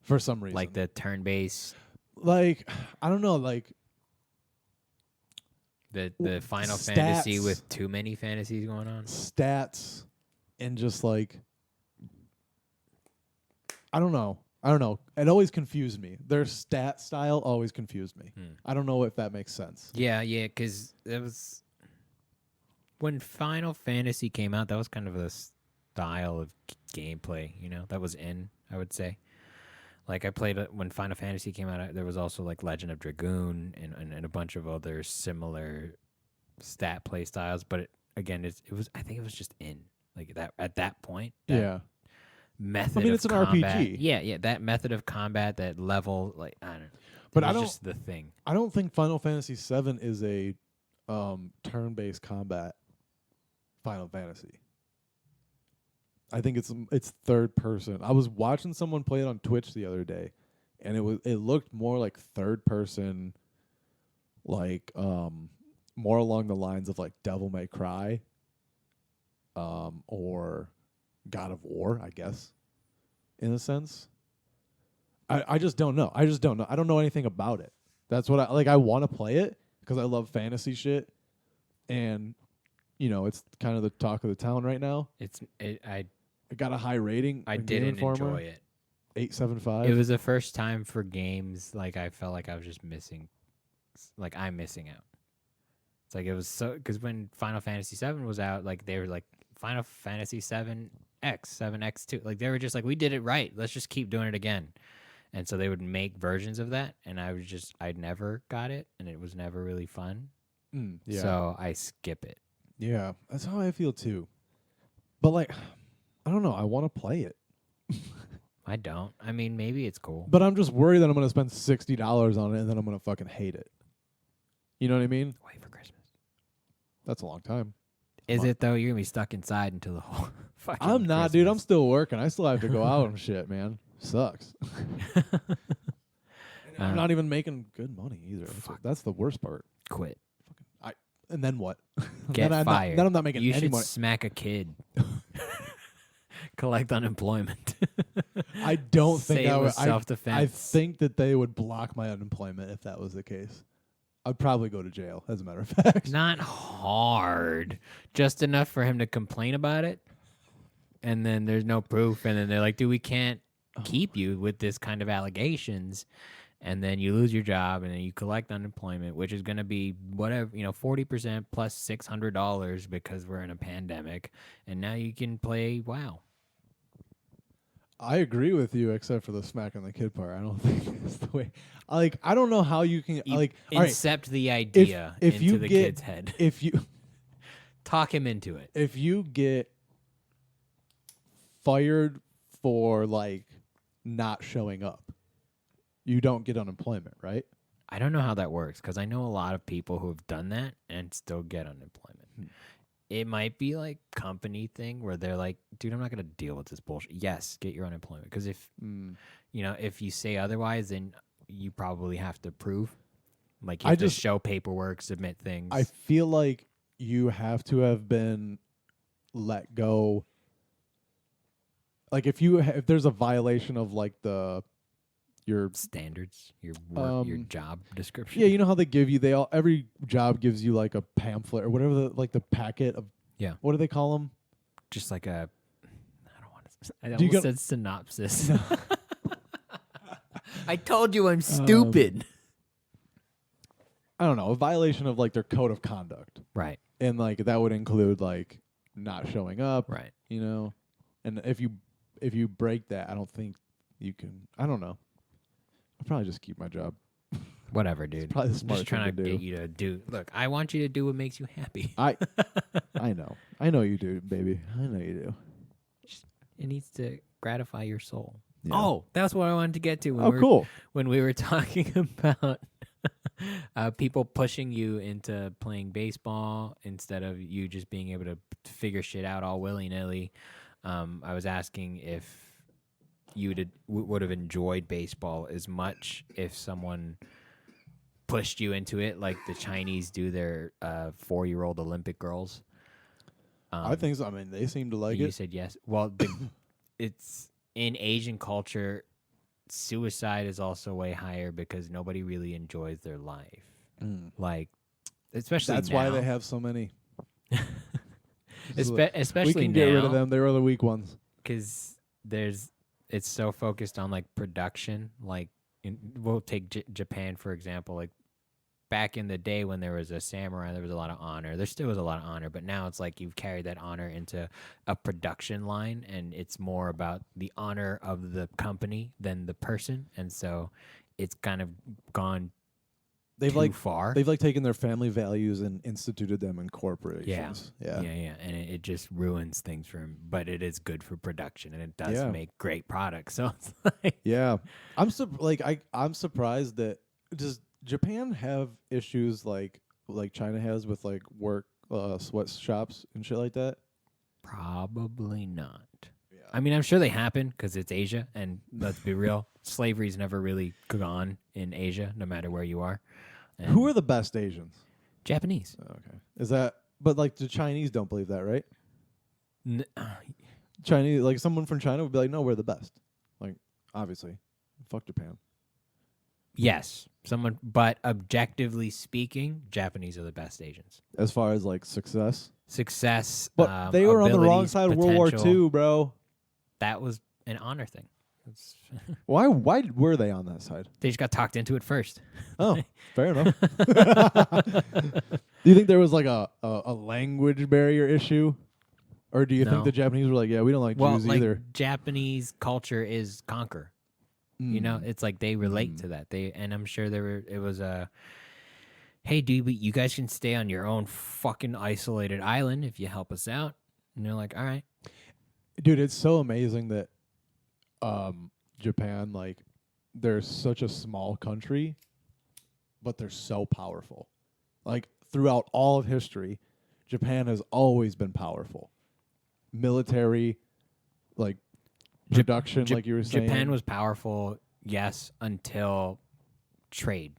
For some reason. Like the turn-based... Like, I don't know, like... The Final Fantasy with too many fantasies going on? Stats and just like... I don't know. I don't know. It always confused me. Their stat style always confused me. I don't know if that makes sense. Yeah, because it was when Final Fantasy came out. That was kind of a style of gameplay, that was in. I would say, like I played when Final Fantasy came out. There was also like Legend of Dragoon and a bunch of other similar stat play styles. But again, it was. I think it was just in like that at that point. That method. I mean, it's an combat. RPG. Yeah. That method of combat, that level, like I don't know. But I don't. Just the thing. I don't think Final Fantasy VII is a turn-based combat Final Fantasy. I think it's third person. I was watching someone play it on Twitch the other day, and it looked more like third person, like more along the lines of like Devil May Cry, or God of War, I guess, in a sense. I just don't know. I don't know anything about it. That's what I want to play it because I love fantasy shit, and it's kind of the talk of the town right now. It got a high rating. I didn't enjoy it. 8.75. It was the first time for games like I felt like I was just missing, like I'm missing out. It's like it was so because when Final Fantasy VII was out, like they were like Final Fantasy 7X, 7X2, like they were just like we did it right. Let's just keep doing it again. And so they would make versions of that, and I never got it, and it was never really fun. Yeah. So I skip it. Yeah, that's how I feel too. But like, I don't know. I want to play it. I don't. I mean, maybe it's cool. But I'm just worried that I'm going to spend $60 on it, and then I'm going to fucking hate it. You know what I mean? Wait for Christmas. That's a long time. Is it though? You're gonna be stuck inside until the whole fucking I'm not, Christmas. dude. I'm still working. I still have to go out and shit, man. Sucks. I'm not even making good money either. That's the worst part. Quit. And then what? Get fired. Then I'm not making you any should money. Smack a kid. Collect unemployment. I don't think that would. Self-defense. I think that they would block my unemployment if that was the case. I'd probably go to jail, as a matter of fact. Not hard. Just enough for him to complain about it. And then there's no proof. And then they're like, dude, we can't keep you with this kind of allegations. And then you lose your job and then you collect unemployment, which is going to be whatever, 40% plus $600 because we're in a pandemic. And now you can play WoW. I agree with you, except for the smacking the kid part. I don't think that's the way. Like, I don't know how you can incept the idea if into you the get, kid's head. If you talk him into it. If you get fired for like not showing up, you don't get unemployment, right? I don't know how that works because I know a lot of people who have done that and still get unemployment. It might be like company thing where they're like, dude, I'm not going to deal with this bullshit. Yes, get your unemployment. Because if, if you say otherwise, then you probably have to prove. Like you have to show paperwork, submit things. I feel like you have to have been let go. Like if there's a violation of like your standards, your work, your job description. Yeah, you know how they give you every job gives you like a pamphlet or whatever the packet of what do they call them? Just like I almost said synopsis. No. I told you I'm stupid. I don't know, a violation of like their code of conduct. Right. And like that would include like not showing up. Right. And if you break that, I don't think you can. I don't know. I'll probably just keep my job. Whatever, dude. It's probably the smartest just trying to thing get you to do. Look, I want you to do what makes you happy. I know you do, baby. I know you do. It needs to gratify your soul. Yeah. Oh, that's what I wanted to get to. Cool. When we were talking about people pushing you into playing baseball instead of you just being able to figure shit out all willy-nilly. I was asking if you would have enjoyed baseball as much if someone pushed you into it like the Chinese do their 4-year-old Olympic girls. I think so. I mean, they seem to like it. You said yes. Well, it's in Asian culture, suicide is also way higher because nobody really enjoys their life. Like, especially that's now. why they have so many. Especially we can now, get rid of them. They were the weak ones. Because there's it's so focused on like production. Like we'll take Japan for example. Like back in the day when there was a samurai, there was a lot of honor. There still was a lot of honor, but now it's like you've carried that honor into a production line, and it's more about the honor of the company than the person. And so it's kind of gone too far. They've like taken their family values and instituted them in corporations. Yeah. And it just ruins things for him. But it is good for production, and it does make great products. So it's like, yeah, I'm surprised that Japan have issues like China has with like work sweatshops and shit like that? probably not. Yeah. I mean, I'm sure they happen because it's Asia, and let's be real, slavery's never really gone in Asia, no matter where you are. And Who are the best Asians? Japanese. Okay. Is that but like the Chinese don't believe that, right? Chinese, like someone from China would be like, "No, we're the best." Like obviously. Fuck Japan. Yes, but objectively speaking, Japanese are the best Asians. As far as like success. Success, But they were on the wrong abilities, side of World War potential. II, bro. That was an honor thing. Why were they on that side? They just got talked into it first. Oh, fair enough. Do you think there was like a language barrier issue? Or do you think No. the Japanese were like, yeah, we don't like Jews either? Japanese culture is conquer. You know, it's like they relate to that. And I'm sure it was a, hey, dude, you guys can stay on your own fucking isolated island if you help us out. And they're like, all right. Dude, it's so amazing that Japan, like, they're such a small country, but they're so powerful. Like, throughout all of history, Japan has always been powerful. Military, like, production, like you were saying. Japan was powerful, yes, until trade.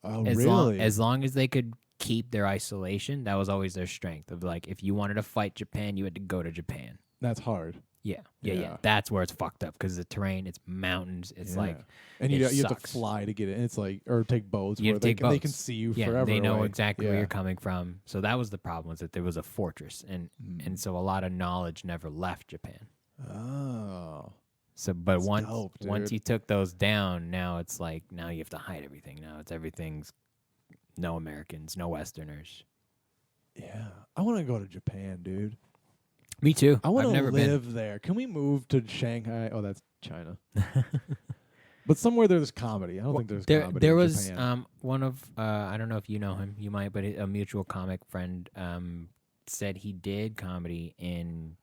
Oh, really? As long as they could keep their isolation, that was always their strength. Of like, if you wanted to fight Japan, you had to go to Japan. That's hard. Yeah. That's where it's fucked up because the terrain, it's mountains. It's like, and you have to fly to get it. And it's like, or take boats where they can see you forever. They know away. exactly where you're coming from. So that was the problem, was that there was a fortress, and so a lot of knowledge never left Japan. Oh. So, but once dope, you took those down, now it's like, now you have to hide everything. Now everything's no Americans, no Westerners. Yeah. I want to go to Japan, dude. Me too. I want I've to never live there. Can we move to Shanghai? Oh, that's China. But somewhere there's comedy. I don't think there's comedy. There in was Japan. one of I don't know if you know him. You might, but a mutual comic friend said he did comedy in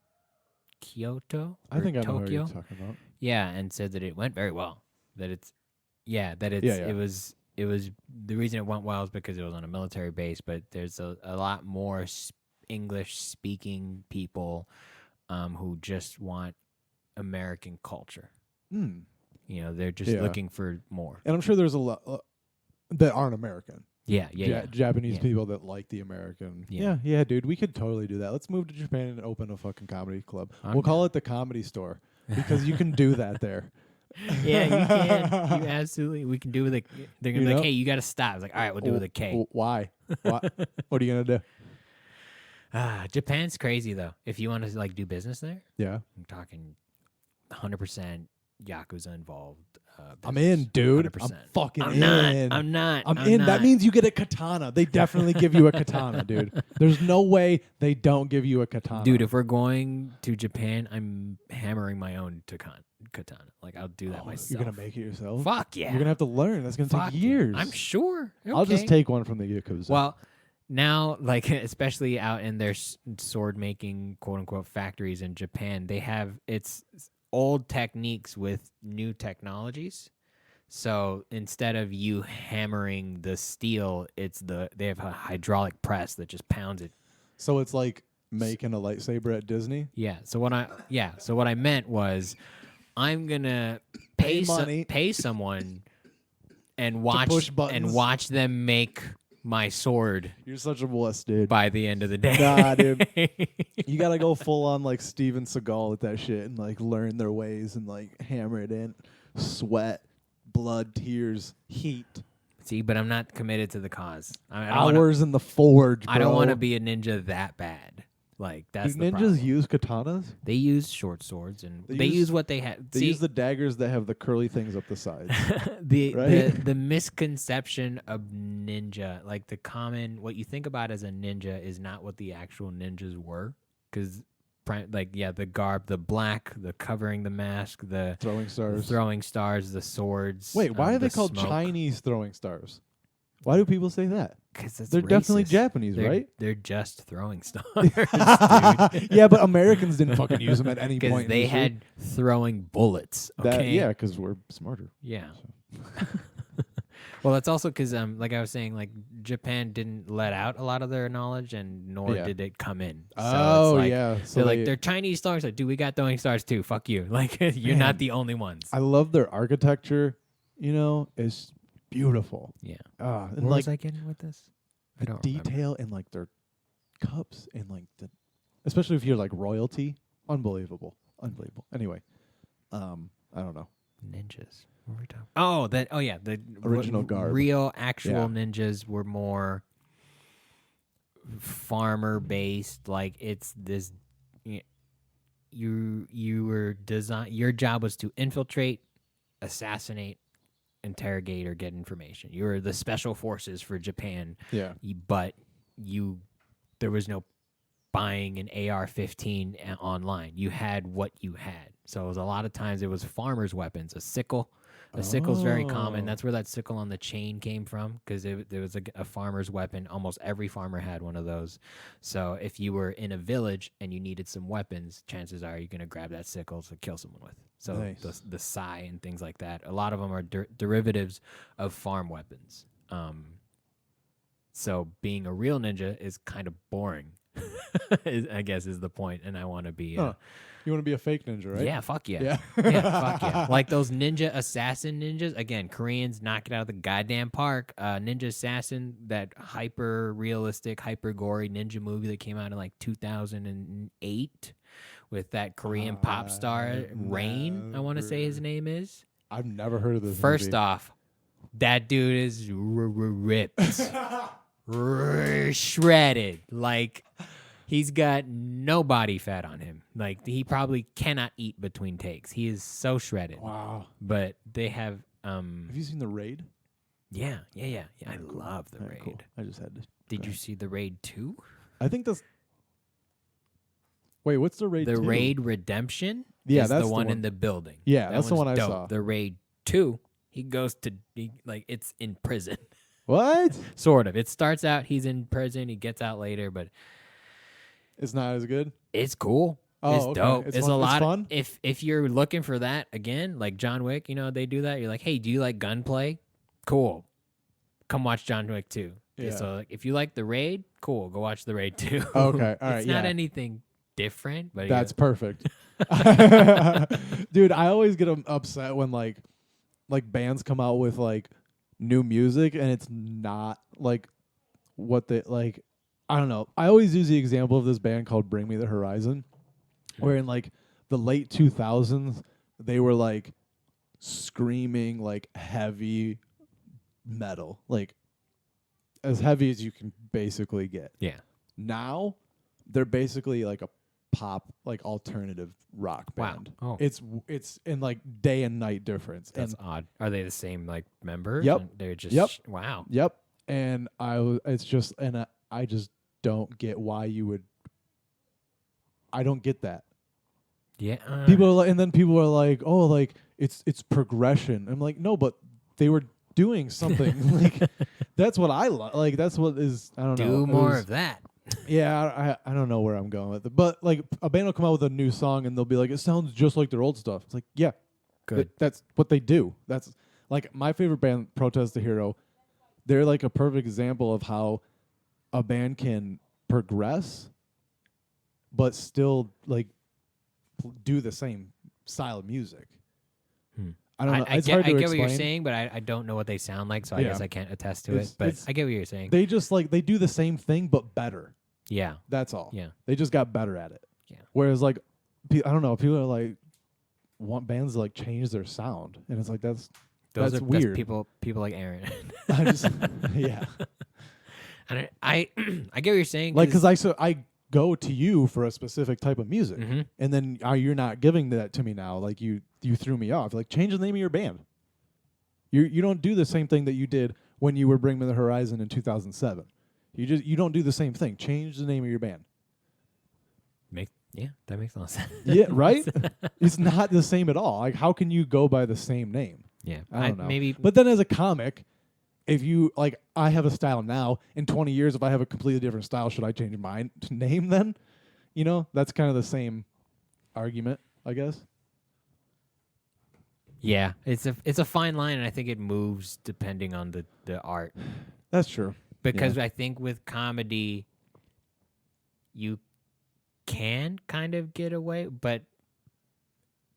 Kyoto. I think I know what Tokyo. you're talking about. Yeah, and said that it went very well. It was the reason it went well is because it was on a military base, but there's a lot more English speaking people who just want American culture. You know, they're just looking for more. And I'm sure there's a lot that aren't American. Japanese Yeah. people that like the American. Yeah, dude, we could totally do that. Let's move to Japan and open a fucking comedy club. We'll call it the Comedy Store because you can do that there. Yeah, you can. You absolutely. We can do with a. They're gonna be like, hey, you got to stop. It's like, all right, we'll do with a K. Why? What are you gonna do? Japan's crazy though. If you want to like do business there, Yeah, I'm talking 100% Yakuza involved. I'm in, dude. 100%. I'm fucking in. I'm not. I'm in. That means you get a katana. They definitely give you a katana, dude. There's no way they don't give you a katana. Dude, if we're going to Japan, I'm hammering my own katana. Like, I'll do that myself. You're gonna make it yourself? Fuck yeah. You're gonna have to learn. That's gonna Fuck take yeah. years. I'm sure. Okay. I'll just take one from the Yakuza. Well, now, like, especially out in their sword making, quote unquote, factories in Japan, they have it's old techniques with new technologies. So instead of you hammering the steel, they have a hydraulic press that just pounds it. So it's like making a lightsaber at Disney. Yeah. So what I meant was, I'm gonna pay someone and watch them make my sword. You're such a wuss, dude. By the end of the day. Nah, dude. You gotta go full on like Steven Seagal with that shit and like learn their ways and like hammer it in. Sweat, blood, tears, heat. See, but I'm not committed to the cause. Hours in the forge, bro. I don't want to be a ninja that bad. Like that's Do the ninjas problem. use katanas? They use short swords and They they use- use what they had. They use the daggers that have the curly things up the sides. Right? the misconception of ninja, like what you think about as a ninja is not what the actual ninjas were, because the garb, the black, the covering the mask, the Throwing stars. throwing stars, the swords. Wait, why are they the called smoke. Chinese throwing stars? Why do people say that? 'Cause it's They're definitely racist. Japanese, right? They're just throwing stars, dude. Yeah, but Americans didn't fucking use them at any Because point. in they history. had throwing bullets. Okay. Yeah, because we're smarter. Yeah. Well, that's also because, like I was saying, like Japan didn't let out a lot of their knowledge, and nor Yeah. did it come in. So Oh, it's like, yeah. So they're Chinese stars. Like, dude, we got throwing stars too. Fuck you. Like, you're not Man. the only ones. I love their architecture. Is beautiful. Yeah. And Where like was I getting with this? I the don't remember. detail in like their cups and like especially if you're like royalty, unbelievable. Anyway, I don't know. Ninjas. What were we talking? Oh, the Original garb. Real, actual Yeah. ninjas were more farmer based. Like it's this. You were your job was to infiltrate, assassinate, interrogate, or get information. You were the special forces for Japan. Yeah. But there was no buying an AR-15 online. You had what you had. So it was a lot of times it was farmers' weapons. A sickle. A sickle's very common. Oh. That's where that sickle on the chain came from, because there was a farmer's weapon. Almost every farmer had one of those. So if you were in a village and you needed some weapons, chances are you're going to grab that sickle to kill someone with. So Nice. the sai and things like that, a lot of them are derivatives of farm weapons. So being a real ninja is kind of boring, I guess is the point. And I want to be... You want to be a fake ninja, right? Yeah, fuck yeah. Yeah. Yeah, fuck yeah. Like those ninja assassin ninjas. Again, Koreans knock it out of the goddamn park. Ninja Assassin, that hyper realistic, hyper gory ninja movie that came out in like 2008 with that Korean pop star Rain, I want to say his name is. I've never heard of this. First movie. off, that dude is ripped. Shredded. Like, he's got no body fat on him. Like, he probably cannot eat between takes. He is so shredded. Wow. But they have Have you seen The Raid? yeah. I love The All right, Raid. cool. I just had to. Did you see The Raid 2? I think that's. Wait, what's The Raid? The 2? Raid Redemption Yeah, is that's the the one one. in the building. Yeah, that's the one's one I dope. saw. The Raid 2, he goes to it's in prison. What? Sort of. It starts out he's in prison, he gets out later, but It's not as good. it's cool. Oh, It's okay. dope. It's It's fun? a lot. It's fun? If you're looking for that again, like John Wick, they do that. You're like, hey, do you like gunplay? Cool. Come watch John Wick 2. Yeah. So like, if you like The Raid, cool. Go watch The Raid 2. Okay, all right, It's not yeah. anything different, but That's perfect. Dude, I always get upset when like bands come out with like new music and it's not like what they like. I don't know. I always use the example of this band called Bring Me the Horizon, where in like the late 2000s they were like screaming like heavy metal, like as heavy as you can basically get. yeah. Now they're basically like a pop, like alternative rock Wow. band. Oh. It's in like day and night difference. That's And odd. Are they the same like members? Yep. And they're just Yep. Wow. yep. And it's just I just don't get why you would. I don't get that. Yeah. People are like, and then people are like, oh, like it's progression. I'm like, no, but they were doing something. Like that's what I like. That's what is. I don't know. do It more was- of that. Yeah, I don't know where I'm going with it, but like a band will come out with a new song and they'll be like, it sounds just like their old stuff. It's like, yeah, Good. that's what they do. That's like my favorite band, Protest the Hero. They're like a perfect example of how a band can progress, but still like do the same style of music. I don't know. I It's get, hard to I get explain. what you're saying, but I don't know what they sound like, so I Yeah. guess I can't attest to It's- it. But it's- I get what you're saying. They just like they do the same thing but better. Yeah. That's all. Yeah. They just got better at it. Yeah. Whereas like I don't know, people are like want bands to like change their sound, and it's like that's Those that's are weird. people like Aaron. I just yeah. And I get what you're saying. Like because I go to you for a specific type of music, Mm-hmm. and then you're not giving that to me now. Like you threw me off. Like change the name of your band. You don't do the same thing that you did when you were Bring Me the Horizon in 2007. You don't do the same thing. Change the name of your band. Yeah, that makes a lot of sense. Yeah, right? It's not the same at all. Like, how can you go by the same name? Yeah, I don't know. Maybe, But then as a comic, if you, like, I have a style now. In 20 years, if I have a completely different style, should I change my name then? You know, that's kind of the same argument, I guess. yeah, it's a fine line, and I think it moves depending on the art. That's true. Because I think with comedy, you can kind of get away, but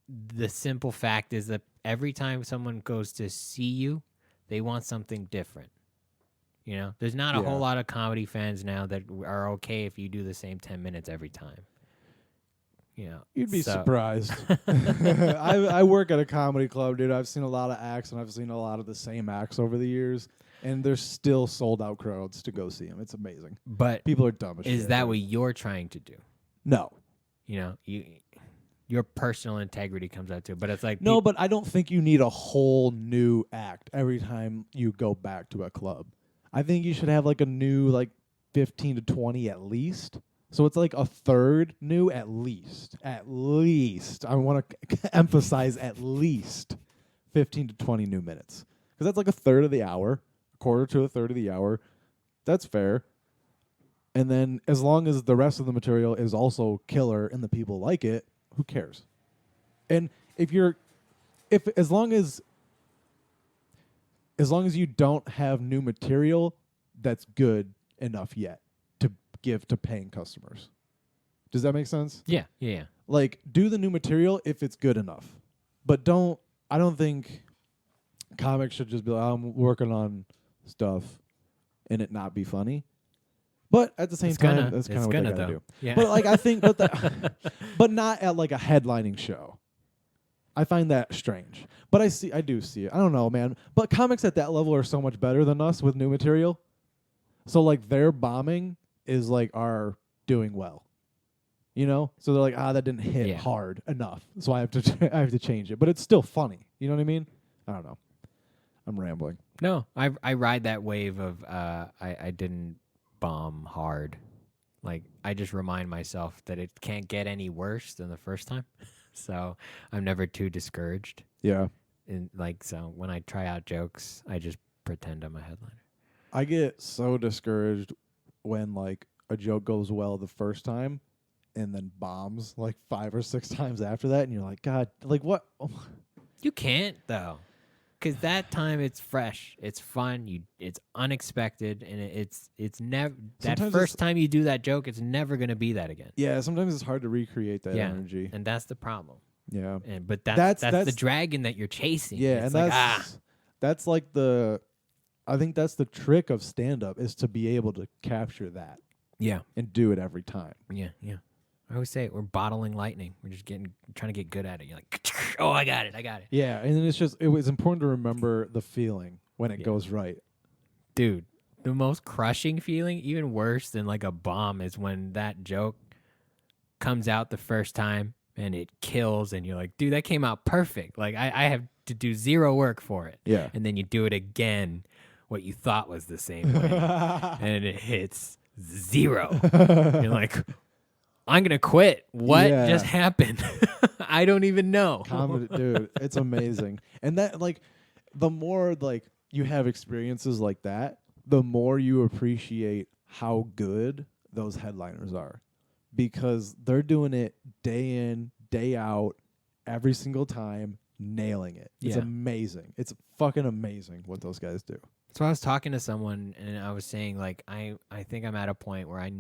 the simple fact is that every time someone goes to see you, they want something different. You know, there's not a whole lot of comedy fans now that are okay if you do the same 10 minutes every time. You know, You'd be surprised. I work at a comedy club, dude. I've seen a lot of acts, and I've seen a lot of the same acts over the years, and there's still sold out crowds to go see them. It's amazing. But people are dumb as shit. Is that what you're trying to do? No. You know, your personal integrity comes out too. But it's like no, but I don't think you need a whole new act every time you go back to a club. I think you should have like a new 15 to 20 at least. So it's like a third new at least. At least. I want to emphasize at least 15 to 20 new minutes. Because that's like a third of the hour, a quarter to a third of the hour. That's fair. And then as long as the rest of the material is also killer and the people like it, who cares? And as long as you don't have new material that's good enough yet to give to paying customers. Does that make sense? Yeah. Like, do the new material if it's good enough. But I don't think comics should just be like, I'm working on stuff and it not be funny. But at the same time, that's kind of what they gotta do. Yeah. But I think, but not at like a headlining show. I find that strange. But I do see it. I don't know, man. But comics at that level are so much better than us with new material. So like their bombing is like our doing well. You know? So they're like, that didn't hit hard enough. So I have to change it. But it's still funny. You know what I mean? I don't know. I'm rambling. No, I ride that wave of I didn't bomb hard. Like, I just remind myself that it can't get any worse than the first time. So I'm never too discouraged. Yeah. And so when I try out jokes, I just pretend I'm a headliner. I get so discouraged when like a joke goes well the first time and then bombs like 5 or 6 times after that, and you're like, God, like what? You can't though. Because that time it's fresh, it's fun, it's unexpected, and it's never that first time you do that joke, it's never gonna be that again. Yeah, sometimes it's hard to recreate that energy, and that's the problem. Yeah, but that's the dragon that you're chasing. Yeah, and that's like I think that's the trick of stand-up is to be able to capture that. Yeah, and do it every time. Yeah. I always say we're bottling lightning. We're just trying to get good at it. You're like, oh, I got it. Yeah, and then it was important to remember the feeling when it goes right. Dude, the most crushing feeling, even worse than like a bomb, is when that joke comes out the first time and it kills, and you're like, dude, that came out perfect. Like I have to do zero work for it. Yeah. And then you do it again, what you thought was the same way, and it hits 0. You're like, I'm going to quit. What just happened? I don't even know. Comedy, dude, it's amazing. And that, like, the more, like, you have experiences like that, the more you appreciate how good those headliners are. Because they're doing it day in, day out, every single time, nailing it. It's amazing. It's fucking amazing what those guys do. So I was talking to someone, and I was saying, like, I think I'm at a point where I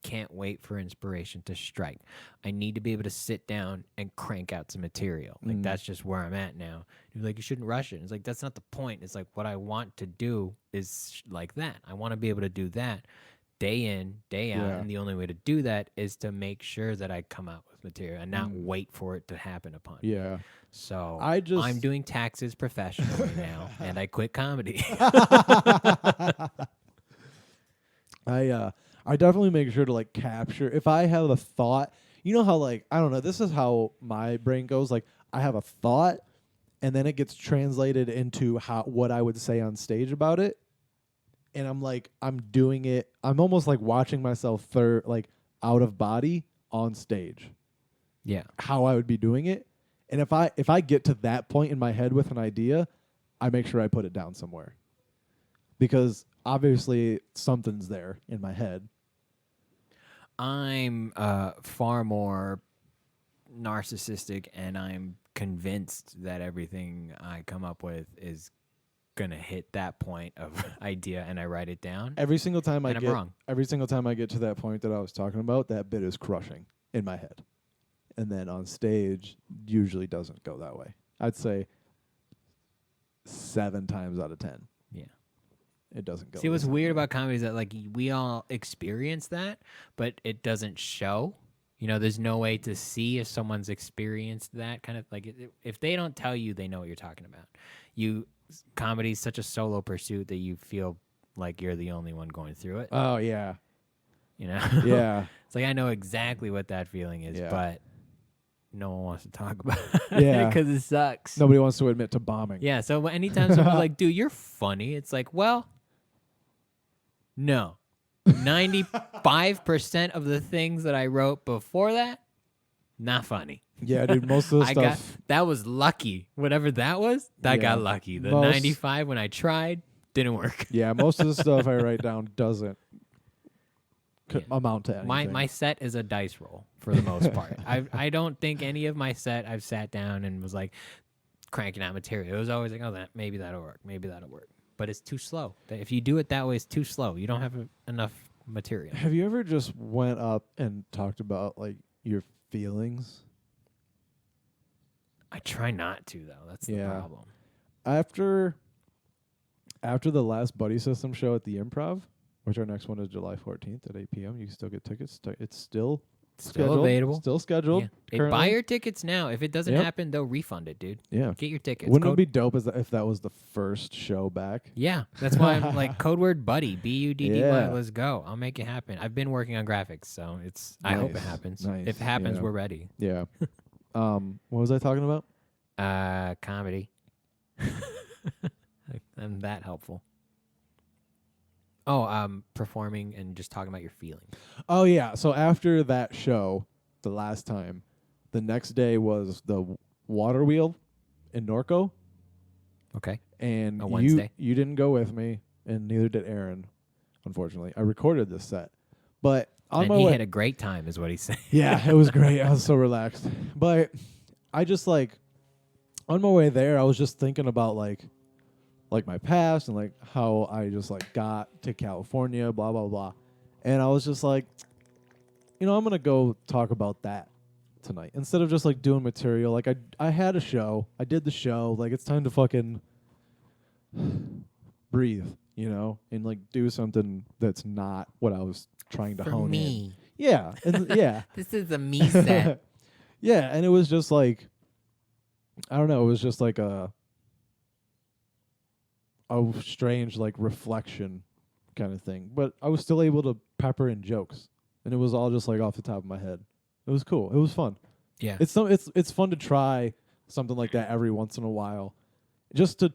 can't wait for inspiration to strike. I need to be able to sit down and crank out some material. Like, that's just where I'm at now. You're like, you shouldn't rush it. It's like, that's not the point. It's like, what I want to do is like that. I want to be able to do that day in, day out. And the only way to do that is to make sure that I come out with material and not wait for it to happen upon me. Yeah. So I'm doing taxes professionally now, and I quit comedy. I definitely make sure to like capture if I have a thought. You know how like I don't know. This is how my brain goes. Like I have a thought, and then it gets translated into what I would say on stage about it. And I'm like I'm doing it. I'm almost like watching myself like out of body on stage. Yeah. How I would be doing it. And if I get to that point in my head with an idea, I make sure I put it down somewhere. Because obviously something's there in my head. I'm far more narcissistic, and I'm convinced that everything I come up with is gonna hit that point of idea, and I write it down. Every single time I'm wrong. Every single time I get to that point that I was talking about, that bit is crushing in my head. And then on stage usually doesn't go that way. I'd say 7 times out of 10. Yeah. It doesn't go. See, what's weird about comedy is that like we all experience that, but it doesn't show. You know, there's no way to see if someone's experienced that kind of like if they don't tell you, they know what you're talking about. Comedy is such a solo pursuit that you feel like you're the only one going through it. Oh yeah. You know? Yeah. It's like I know exactly what that feeling is, Yeah. but no one wants to talk about Yeah. it because it sucks. Nobody wants to admit to bombing. Yeah, so anytime someone's like, dude, you're funny, it's like, well, no. 95% of the things that I wrote before that, not funny. Yeah, dude, most of the stuff. That was lucky. Whatever that was, that got lucky. The 95 when I tried, didn't work. Yeah, most of the stuff I write down doesn't amount to anything. My set is a dice roll for the most part. I don't think any of my set I've sat down and was like cranking out material. It was always like, oh, maybe that'll work. Maybe that'll work. But it's too slow. If you do it that way, it's too slow. You don't have enough material. Have you ever just went up and talked about like your feelings? I try not to though. That's the problem. After the last Buddy System show at the Improv, which our next one is July 14th at 8 p.m. You can still get tickets. It's still scheduled, available. Still scheduled. Yeah. Hey, buy your tickets now. If it doesn't happen, they'll refund it, dude. Yeah. Get your tickets. Wouldn't it be dope if that was the first show back? Yeah. That's why I'm like code word buddy. BUDDY. Yeah. Let's go. I'll make it happen. I've been working on graphics, so I hope it happens. Nice. If it happens, Yeah. we're ready. Yeah. What was I talking about? Comedy. I'm that helpful. Oh, performing and just talking about your feelings. Oh yeah. So after that show, the last time, the next day was the water wheel in Norco. Okay. And A Wednesday. you didn't go with me, and neither did Aaron. Unfortunately, I recorded this set, but on my he way, had a great time, is what he's saying. yeah, it was great. I was so relaxed, but I just like on my way there, I was just thinking about like my past and like how I just like got to California, blah blah blah, and I was just like, I'm gonna go talk about that tonight instead of just like doing material. Like I had a show, I did the show. Like it's time to fucking breathe, and like do something that's not what I was trying to hone in. Yeah, and yeah. This is a me set. Yeah, and it was just like, I don't know. It was just like a strange like reflection kind of thing, but I was still able to pepper in jokes, and it was all just like off the top of my head. It was cool. It was fun. Yeah, it's fun to try something like that every once in a while, just to.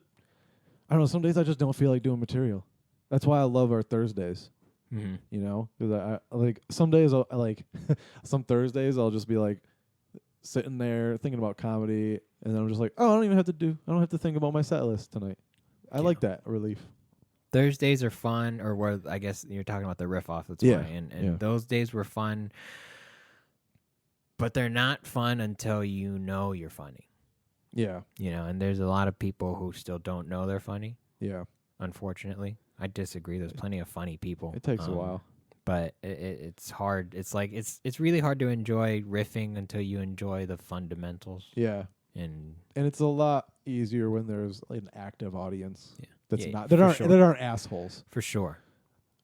I don't know. Some days I just don't feel like doing material. That's why I love our Thursdays. Mm-hmm. Because I like some days I like some Thursdays I'll just be like sitting there thinking about comedy, and then I'm just like, I don't have to think about my set list tonight. I like that relief. Thursdays are fun, or where I guess you're talking about the riff off. That's Yeah. funny. And those days were fun, but they're not fun until you know you're funny. Yeah. And there's a lot of people who still don't know they're funny. Yeah. Unfortunately, I disagree. There's plenty of funny people. It takes a while. But it's hard. It's like it's really hard to enjoy riffing until you enjoy the fundamentals. Yeah. And it's a lot easier when there's an active audience. Yeah. That's Yeah, not for that sure. aren't assholes. For sure.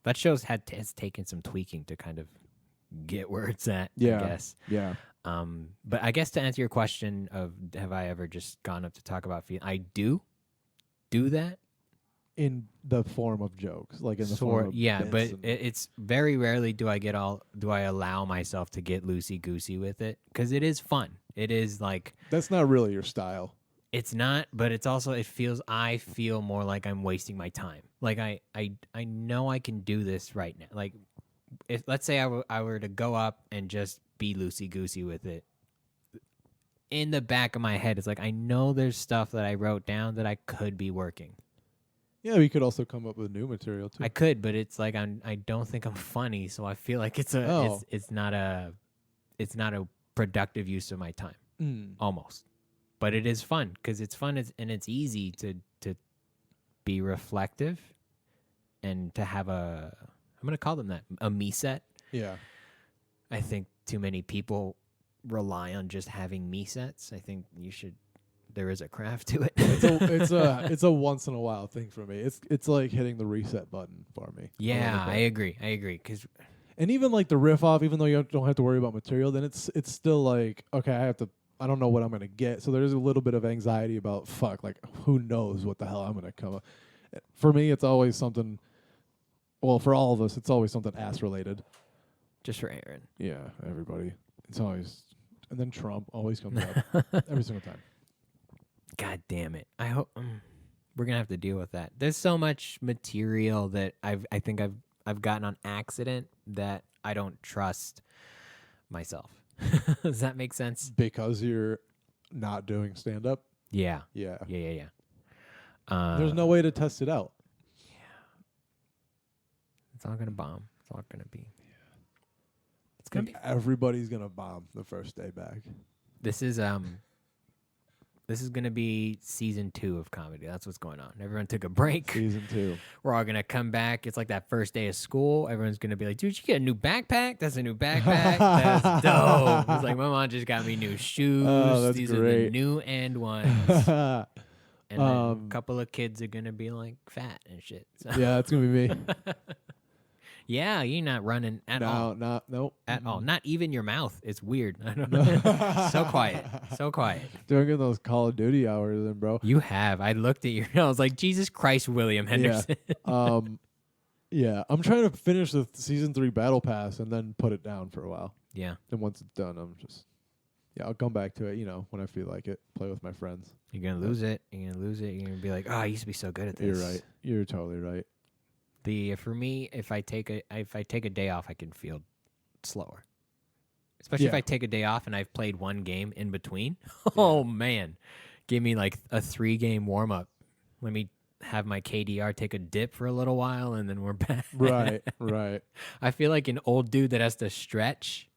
That show's has taken some tweaking to kind of get where it's at, Yeah. I guess. Yeah. But I guess to answer your question of have I ever just gone up to talk about feelings, I do that, in the form of jokes, like in the form of Yeah, bits but and- it's very rarely do I allow myself to get loosey goosey with it because it is fun. It is like that's not really your style. it's not, but it's also I feel more like I'm wasting my time. Like I know I can do this right now. Like if let's say I were to go up and just be loosey goosey with it. In the back of my head, it's like I know there's stuff that I wrote down that I could be working. Yeah, we could also come up with new material too. I could, but it's like I don't think I'm funny, so I feel like it's not a productive use of my time almost. But it is fun because it's fun and it's easy to be reflective and to have I'm gonna call them that a me set. Yeah. I think too many people rely on just having me sets. I think there is a craft to it. It's a once in a while thing for me. It's like hitting the reset button for me. Yeah, I agree. Cause and even like the riff off, even though you don't have to worry about material, then it's still like, okay, I don't know what I'm gonna get. So there's a little bit of anxiety about like who knows what the hell I'm gonna come up. For me, it's always something. Well, for all of us, it's always something ass related. just for Aaron. Yeah, everybody. It's always, and then Trump always comes up every single time. God damn it! I hope we're gonna have to deal with that. There's so much material that I think I've gotten on accident that I don't trust myself. Does that make sense? Because you're not doing stand up. Yeah. Yeah. There's no way to test it out. It's all gonna bomb. It's all gonna be. It's gonna be. Everybody's gonna bomb the first day back. This is gonna be season 2 of comedy. That's what's going on. Everyone took a break. Season 2. We're all gonna come back. It's like that first day of school. Everyone's gonna be like, "Dude, you get a new backpack? That's a new backpack. That's dope." It's like my mom just got me new shoes. Oh, that's These are great. the new and ones. And then a couple of kids are gonna be like fat and shit. So. Yeah, it's gonna be me. Yeah, you're not running at all. Nope. At all. Not even your mouth. It's weird. I don't know. So quiet. So quiet. Doing those Call of Duty hours, then, bro. You have. I looked at your. I was like, Jesus Christ, William Henderson. Yeah. Yeah. I'm trying to finish the season 3 battle pass and then put it down for a while. Yeah. And once it's done, I'll come back to it. When I feel like it. Play with my friends. You're gonna lose it. You're gonna be like, oh, I used to be so good at this. You're right. You're totally right. For me, if I take a day off, I can feel slower. Especially if I take a day off and I've played one game in between. Oh man, give me like a 3-game warm up. Let me have my KDR take a dip for a little while, and then we're back. Right. I feel like an old dude that has to stretch,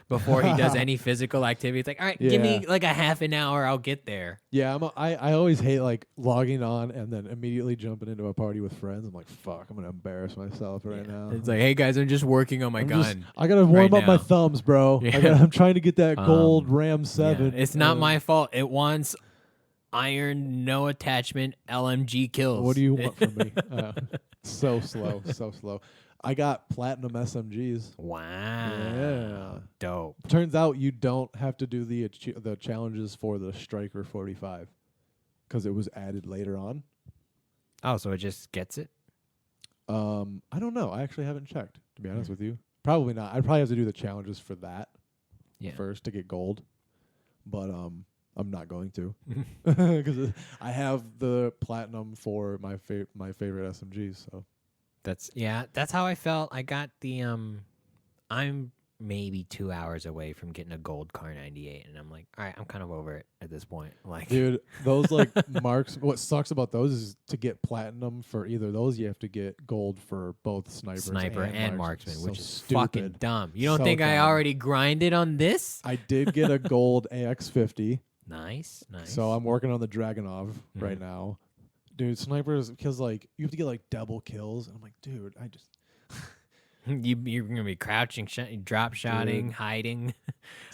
before he does any physical activity. It's like, all right, give me like a half an hour, I'll get there. Yeah, I always hate like logging on and then immediately jumping into a party with friends. I'm like, fuck, I'm gonna embarrass myself right now. It's like, hey guys, I'm just working on my gun. I gotta warm right up my now. thumbs, bro. Yeah. I'm trying to get that gold Ram 7. Yeah. It's not my fault. It wants iron, no attachment, LMG kills. What do you want from me? So slow, so slow. I got platinum SMGs. Wow. Yeah. Dope. Turns out you don't have to do the challenges for the Striker 45 because it was added later on. Oh, so it just gets it? I don't know. I actually haven't checked, to be honest with you. Probably not. I'd probably have to do the challenges for that first to get gold. But I'm not going to because I have the platinum for my favorite SMGs. So that's how I felt. I got the I'm maybe 2 hours away from getting a gold Car 98, and I'm like, all right, I'm kind of over it at this point. Like, dude, those like marks. What sucks about those is to get platinum for either those, you have to get gold for both sniper and marksman, so which is stupid. fucking dumb. You don't So think I dumb. already grinded on this? I did get a gold AX50. Nice. So I'm working on the Dragunov right now. Dude, snipers, because like you have to get like double kills. And I'm like, dude, I just You're gonna be crouching, drop shotting, Dude. hiding.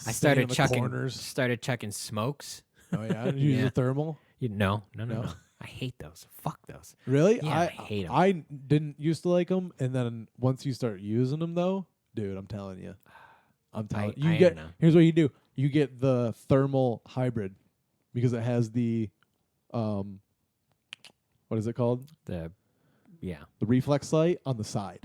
I staying in started the corners. chucking smokes. Oh yeah, did you use a thermal? No. No. I hate those. Fuck those. Really? Yeah, I hate 'em. I didn't used to like them, and then once you start using them, though, dude, I'm telling you, here's what you do: you get the thermal hybrid because it has the what is it called? The reflex sight on the side.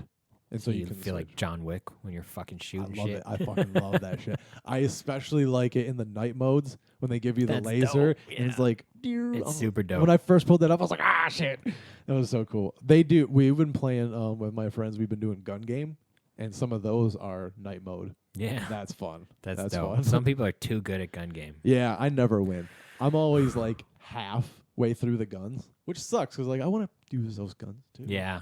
And so you can feel switch. like John Wick when you're fucking shooting I love shit. it. I fucking love that shit. I especially like it in the night modes when they give you the That's laser dope, and it's yeah. like, It's super dope. When I first pulled that up, I was like, ah, shit. It was so cool. We've been playing with my friends. We've been doing gun game, and some of those are night mode. Yeah. That's fun. That's dope. fun. Some people are too good at gun game. Yeah, I never win. I'm always like halfway through the guns, which sucks because like I want to use those guns too. Yeah.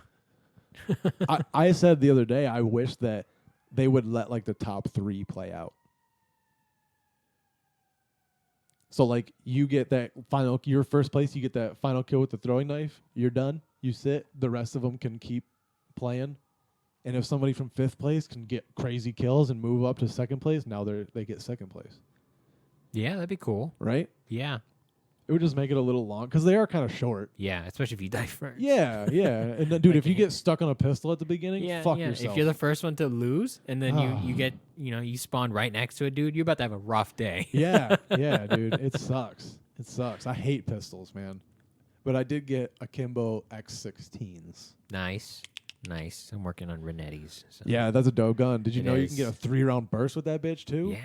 I said the other day I wish that they would let like the top 3 play out. So like you get that your first place, you get that final kill with the throwing knife. You're done. You sit. The rest of them can keep playing. And if somebody from 5th place can get crazy kills and move up to 2nd place, now they get 2nd place. Yeah, that'd be cool. Right? Yeah. It would just make it a little long because they are kind of short. Yeah, especially if you die first. Yeah. And then, dude, if you get stuck on a pistol at the beginning, fuck yourself. If you're the first one to lose and then you get, you spawn right next to it, dude, you're about to have a rough day. yeah, dude. It sucks. It sucks. I hate pistols, man. But I did get akimbo X16s. Nice. I'm working on Renetti's. So. Yeah, that's a dope gun. Did you It know you is. can get a 3-round burst with that bitch too? Yeah.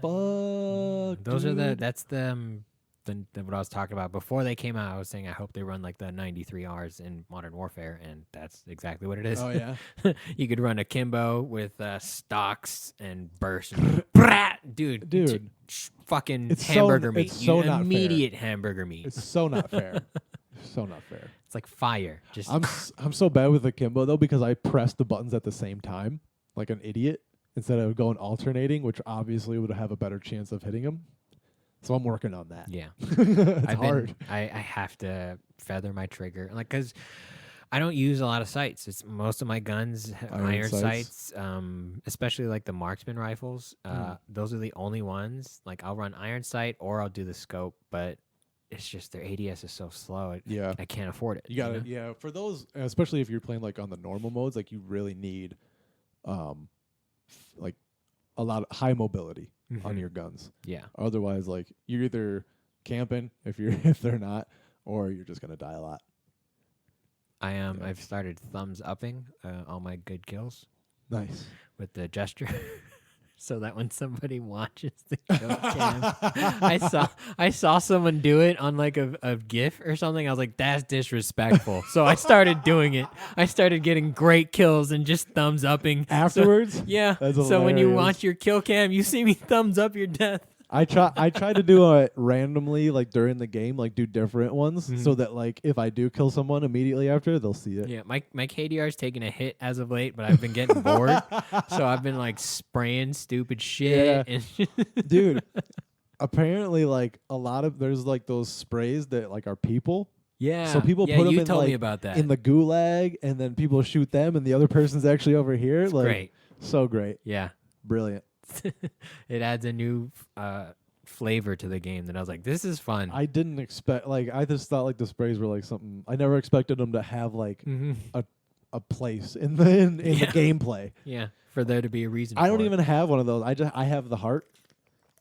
Fuck. Those dude. are that's the what I was talking about before they came out. I was saying I hope they run like the 93Rs in Modern Warfare, and that's exactly what it is. Oh yeah. You could run akimbo with stocks and burst, dude. Fucking It's hamburger so- meat. it's so not fair. Immediate hamburger meat. It's so not fair. So not fair. It's like fire. Just I'm so bad with akimbo though because I press the buttons at the same time like an idiot instead of going alternating, which obviously would have a better chance of hitting him. So I'm working on that. yeah. It's hard. I have to feather my trigger, like, because I don't use a lot of sights. It's most of my guns iron sights, especially like the marksman rifles. Those are the only ones. Like I'll run iron sight or I'll do the scope, but it's just their ADS is so slow. I can't afford it. You gotta, for those, especially if you're playing like on the normal modes, like you really need, like a lot of high mobility on your guns. Yeah. Otherwise, like you're either camping if they're not, or you're just gonna die a lot. I've started thumbs upping all my good kills. Nice. With the gesture. So that when somebody watches the kill cam, I saw someone do it on like a GIF or something. I was like, that's disrespectful. So I started doing it. I started getting great kills and just thumbs upping Afterwards? So, yeah. That's so when you hilarious. watch your kill cam, you see me thumbs up your death. I try to do it randomly, like during the game, like do different ones, so that like if I do kill someone immediately after, they'll see it. Yeah, my KDR's taking a hit as of late, but I've been getting bored, so I've been like spraying stupid shit. Yeah. And Dude, apparently like there's like those sprays that like are people. yeah, So people yeah, put them you in told like me about that. in the gulag, and then people shoot them, and the other person's actually over here. It's like great. So great, Yeah. brilliant. It adds a new flavor to the game that I was like, this is fun. I didn't expect I just thought like the sprays were like something. I never expected them to have like a place in the the gameplay. Yeah, for there to be a reason. I don't for it. even have one of those. I have the heart,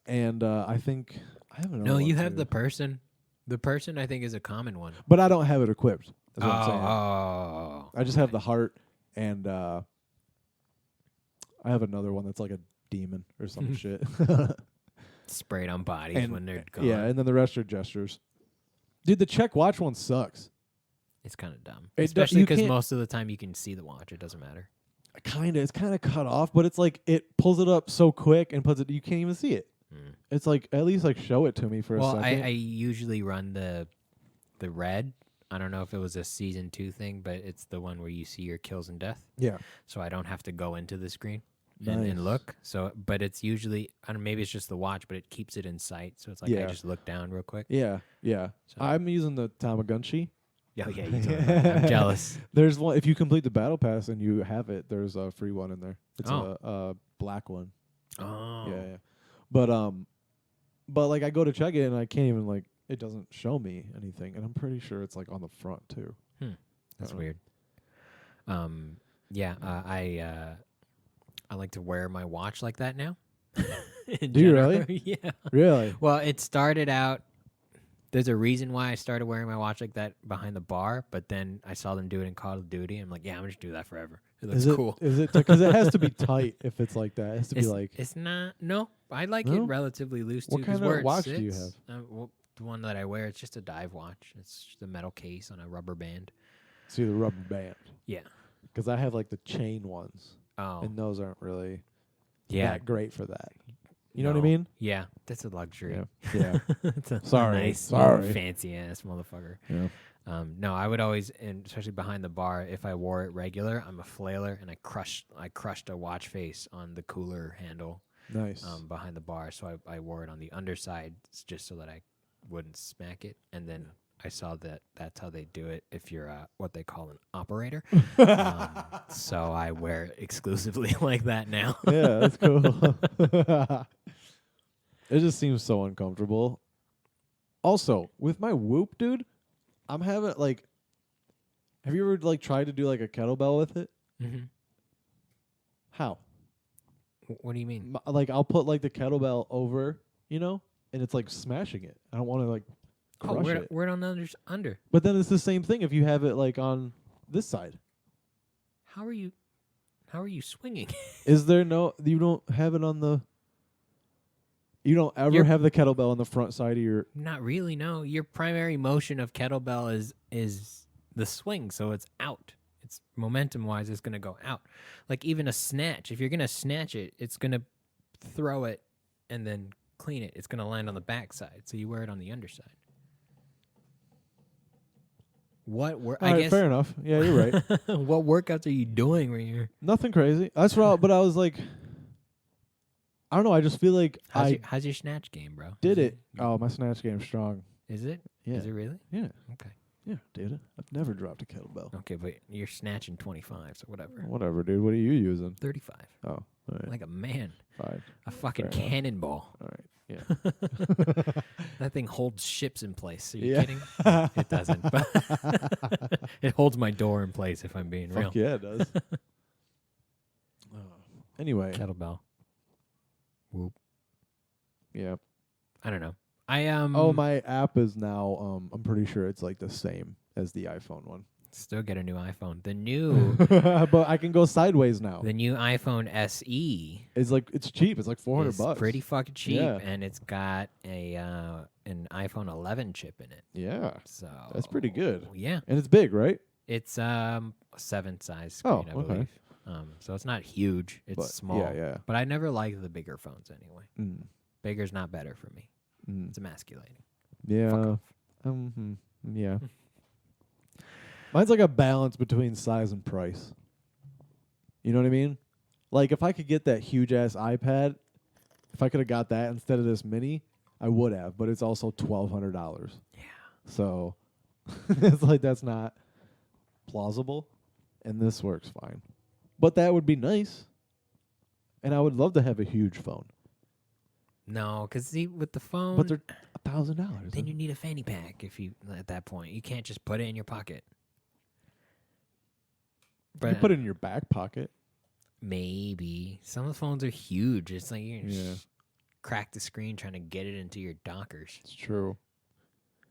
and I think I have another No, one you have too. the person. The person I think is a common one. But I don't have it equipped. That's what I'm saying. Oh, I just have the heart, and I have another one that's like a demon or some shit. sprayed on bodies And when they're gone. yeah, and then the rest are gestures. Dude, the check watch one sucks. It's kind of dumb, It especially you because can't- most of the time you can see the watch. It doesn't matter. It's kind of cut off, but it's like it pulls it up so quick and puts it. You can't even see it. It's like at least like show it to me for a Well, second. I usually run the red. I don't know if it was a season 2 thing, but it's the one where you see your kills and death. Yeah. So I don't have to go into the screen Nice. and look. So, but it's usually, I don't know, maybe it's just the watch, but it keeps it in sight. So it's like I Yeah. just look down real quick. Yeah. Yeah. So- I'm using the Tamagunchi. Oh, yeah, you told me. I'm jealous. There's one if you complete the battle pass and you have it. There's a free one in there. It's Oh. a black one. Oh. Yeah. But like I go to check it and I can't even like it doesn't show me anything, and I'm pretty sure it's like on the front too. That's Uh-oh. weird. Yeah, I like to wear my watch like that now. In Do you general. really? Yeah. Really? Well, it started out There's a reason why I started wearing my watch like that behind the bar, but then I saw them do it in Call of Duty. I'm like, yeah, I'm gonna just do that forever. It looks cool. Is it because it has to be tight if it's like that? It has to be like. It's not. No, I like No? it relatively loose too. What 'cause kind where of it watch do you sits, have? well, the one that I wear, it's just a dive watch. It's just a metal case on a rubber band. See the rubber band. Yeah. Because I have like the chain ones, Oh. and those aren't really Yeah. that great for that. You know what I No. mean? Yeah. That's a luxury. Yeah. It's a Sorry, nice, sorry. fancy ass motherfucker. Yeah. No, I would always, and especially behind the bar, if I wore it regular, I'm a flailer, and I crushed a watch face on the cooler handle Nice. behind the bar, so I wore it on the underside just so that I wouldn't smack it, and then I saw that that's how they do it if you're what they call an operator. So I wear it exclusively like that now. Yeah, that's cool. It just seems so uncomfortable. Also, with my Whoop, dude, I'm having like. Have you ever like tried to do like a kettlebell with it? Mm-hmm. How? What do you mean? Like I'll put like the kettlebell over, and it's like smashing it. I don't want to like crush it. We're on the under. But then it's the same thing if you have it like on this side. How are you swinging? Is there you don't have it on the. You don't ever have the kettlebell on the front side of your. Not really. No, your primary motion of kettlebell is the swing, so it's out. It's momentum wise, it's gonna go out. Like even a snatch. If you're gonna snatch it, it's gonna throw it and then clean it. It's gonna land on the back side, so you wear it on the underside. I guess fair enough. Yeah, you're right. What workouts are you doing where you're? Nothing crazy. That's what. But I was like, I don't know. I just feel like How's your snatch game, bro? did it. Oh, my snatch game's strong. Is it? Yeah. Is it really? Yeah. Okay. Yeah, dude. I've never dropped a kettlebell. Okay, but you're snatching 25, so whatever. Whatever, dude. What are you using? 35. Oh, all right. Like a man. Fine. A fucking Fair enough. cannonball. All right. Yeah. That thing holds ships in place. Are you Yeah. kidding? It doesn't. But it holds my door in place if I'm being real. Fuck yeah, it does. Anyway. Kettlebell. Whoop. Yeah. I don't know. I Oh, my app is now. I'm pretty sure it's like the same as the iPhone one. still get a new iPhone. The new But I can go sideways now. the new iPhone SE It's like it's cheap. It's like $400 bucks. pretty fucking cheap, Yeah. and it's got a an iPhone 11 chip in it. Yeah. So That's pretty good. Yeah, And it's big, right? it's 7 size screen, Oh, I okay. believe. So it's not huge. It's But, small. yeah. But I never liked the bigger phones anyway. Mm. Bigger's not better for me. Mm. It's emasculating. Fuck Yeah. off. Yeah. Mine's like a balance between size and price. You know what I mean? Like if I could get that huge ass iPad, if I could have got that instead of this mini, I would have. But it's also $1,200. Yeah. So it's like that's not plausible, and this works fine. But that would be nice, and I would love to have a huge phone. No, because see, with the phone, But they're $1,000. then you need a fanny pack if you at that point. You can't just put it in your pocket. You put it in your back pocket. Maybe some of the phones are huge. It's like you Yeah. just crack the screen trying to get it into your dockers. It's true.